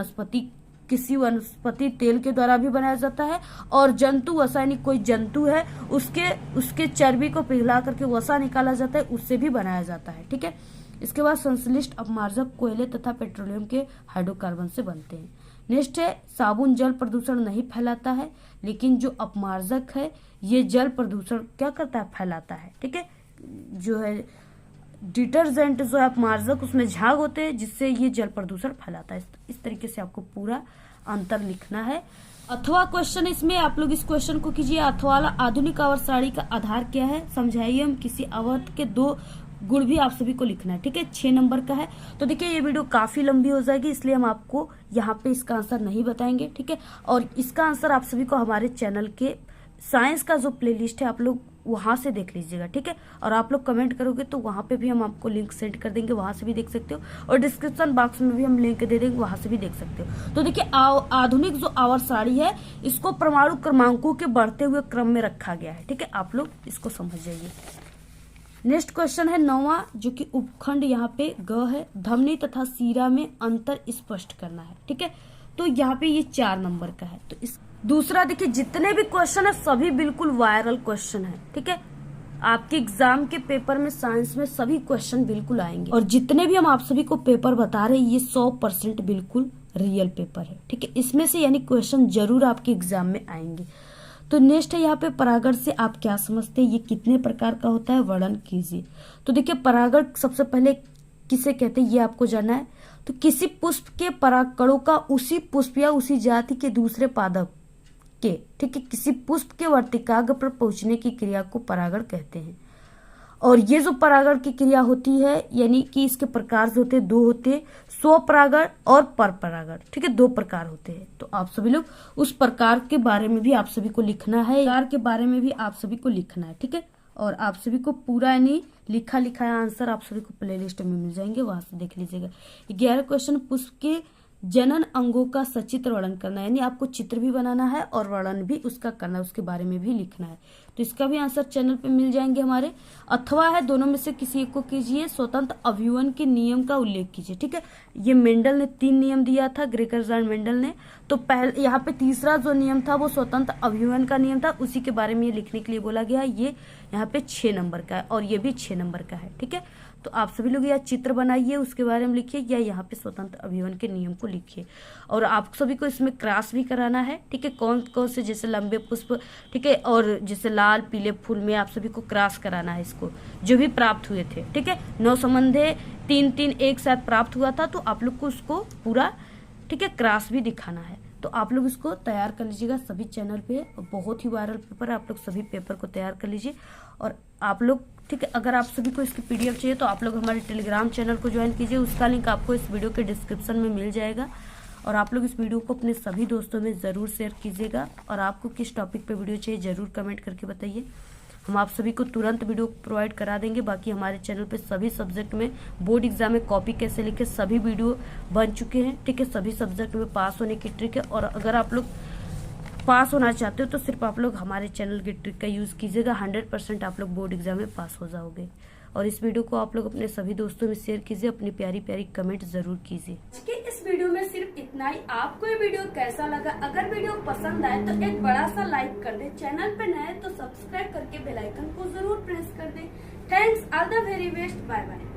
किसी वनस्पति तेल के द्वारा भी बनाया जाता है, और जंतु वसा यानी कोई जंतु है उसके चर्बी को पिघला करके वसा निकाला जाता है, उससे भी बनाया जाता है। ठीक है, इसके बाद संश्लिष्ट अपमार्जक कोयले तथा पेट्रोलियम के हाइड्रोकार्बन से बनते हैं। नेक्स्ट है, साबुन जल प्रदूषण नहीं फैलाता है, लेकिन जो अपमार्जक है ये जल प्रदूषण क्या करता है, फैलाता है। ठीक है, जो है डिटर्जेंट जो है अपमार्जक, उसमें झाग होते हैं जिससे ये जल प्रदूषण फैलाता है। इस तरीके से आपको पूरा अंतर लिखना है। अथवा क्वेश्चन इसमें आप लोग इस क्वेश्चन को कीजिए, अथवा आधुनिक आवर्त सारणी का आधार क्या है, समझाइए हम किसी आवर्त के 2 गुण भी आप सभी को लिखना है। ठीक है, 6 नंबर का है। तो देखिए ये वीडियो काफी लंबी हो जाएगी, इसलिए हम आपको यहाँ पे इसका आंसर नहीं बताएंगे। ठीक है, और इसका आंसर आप सभी को हमारे चैनल के साइंस का जो प्लेलिस्ट है आप लोग वहां से देख लीजिएगा। ठीक है, और आप लोग कमेंट करोगे तो वहां पे भी हम आपको लिंक सेंड कर देंगे, वहां से भी देख सकते हो, और डिस्क्रिप्शन बॉक्स में भी हम लिंक दे देंगे, वहां से भी देख सकते हो। तो देखिए आधुनिक जो आवर्त सारणी है इसको परमाणु क्रमांकों के बढ़ते हुए क्रम में रखा गया है। ठीक है, आप लोग इसको समझ जाइए। नेक्स्ट क्वेश्चन है 9वां, जो कि उपखंड यहाँ पे ग है, धमनी तथा सीरा में अंतर स्पष्ट करना है। ठीक है, तो यहाँ पे ये 4 नंबर का है। तो इस दूसरा देखिए, जितने भी क्वेश्चन है सभी बिल्कुल वायरल क्वेश्चन है। ठीक है, आपके एग्जाम के पेपर में साइंस में सभी क्वेश्चन बिल्कुल आएंगे, और जितने भी हम आप सभी को पेपर बता रहे हैं ये 100% बिल्कुल रियल पेपर है। ठीक है, इसमें से यानी क्वेश्चन जरूर आपके एग्जाम में आएंगे। तो नेक्स्ट है यहाँ पे परागण से आप क्या समझते हैं, ये कितने प्रकार का होता है, वर्णन कीजिए। तो देखिए परागण सबसे पहले किसे कहते हैं ये आपको जानना है। तो किसी पुष्प के परागकणों का उसी पुष्प या उसी जाति के दूसरे पादप के, ठीक है, किसी पुष्प के वर्तिकाग्र पर पहुंचने की क्रिया को परागण कहते हैं। और ये जो परागण की क्रिया होती है यानी कि इसके प्रकार जो होते हैं 2 होते हैं, स्वपरागण और परपरागण। ठीक है, 2 प्रकार होते हैं। तो आप सभी लोग उस प्रकार के बारे में भी आप सभी को लिखना है, प्रकार के बारे में भी आप सभी को लिखना है। ठीक है, और आप सभी को पूरा यानी लिखा लिखाया आंसर आप सभी को प्ले लिस्ट में मिल जाएंगे, वहां से देख लीजिएगा। 11 क्वेश्चन, पुष्प के जनन अंगों का सचित्र वर्णन करना है, यानी आपको चित्र भी बनाना है और वर्णन भी उसका करना है, उसके बारे में भी लिखना है। तो इसका भी आंसर चैनल पे मिल जाएंगे हमारे। अथवा है, दोनों में से किसी एक को कीजिए। स्वतंत्र अभिवन के नियम का उल्लेख कीजिए। ठीक है, ये मेंडल ने 3 नियम दिया था, ग्रेकर मेंडल ने। तो पहले यहाँ पे तीसरा जो नियम था वो स्वतंत्र अभिवन का नियम था, उसी के बारे में ये लिखने के लिए बोला गया। ये यहाँ पे 6 नंबर का है और ये भी 6 नंबर का है। ठीक है, तो आप सभी लोग या चित्र बनाइए उसके बारे में लिखिए, या यहाँ पे स्वतंत्र अभिवन के नियम को लिखिए। और आप सभी को इसमें क्रॉस भी कराना है। ठीक है, कौन कौन से जैसे लंबे पुष्प, ठीक है, और जैसे लाल पीले फूल में आप सभी को क्रॉस कराना है इसको, जो भी प्राप्त हुए थे। ठीक है, 9 संबंधे 3-3 एक साथ प्राप्त हुआ था, तो आप लोग को उसको पूरा, ठीक है, क्रॉस भी दिखाना है। तो आप लोग इसको तैयार कर लीजिएगा सभी चैनल पे, बहुत ही वायरल पेपर है, आप लोग सभी पेपर को तैयार कर लीजिए। और आप लोग, ठीक है, अगर आप सभी को इसकी पीडीएफ चाहिए तो आप लोग हमारे टेलीग्राम चैनल को ज्वाइन कीजिए, उसका लिंक आपको इस वीडियो के डिस्क्रिप्शन में मिल जाएगा। और आप लोग इस वीडियो को अपने सभी दोस्तों में ज़रूर शेयर कीजिएगा। और आपको किस टॉपिक पे वीडियो चाहिए ज़रूर कमेंट करके बताइए, हम आप सभी को तुरंत वीडियो प्रोवाइड करा देंगे। बाकी हमारे चैनल पे सभी सब्जेक्ट में बोर्ड एग्जाम में कॉपी कैसे लिखे सभी वीडियो बन चुके हैं। ठीक है, सभी सब्जेक्ट में पास होने की ट्रिक है। और अगर आप लोग पास होना चाहते हो तो सिर्फ आप लोग हमारे चैनल की ट्रिक का यूज़ कीजिएगा, 100% आप लोग बोर्ड एग्जाम में पास हो जाओगे। और इस वीडियो को आप लोग अपने सभी दोस्तों में शेयर कीजिए, अपनी प्यारी प्यारी कमेंट जरूर कीजिए। इस वीडियो में सिर्फ इतना ही। आपको ये वीडियो कैसा लगा? अगर वीडियो पसंद आए तो एक बड़ा सा लाइक कर दे, चैनल पे नए तो सब्सक्राइब करके बेल आइकन को जरूर प्रेस कर दे। Thanks, all the very best, bye bye.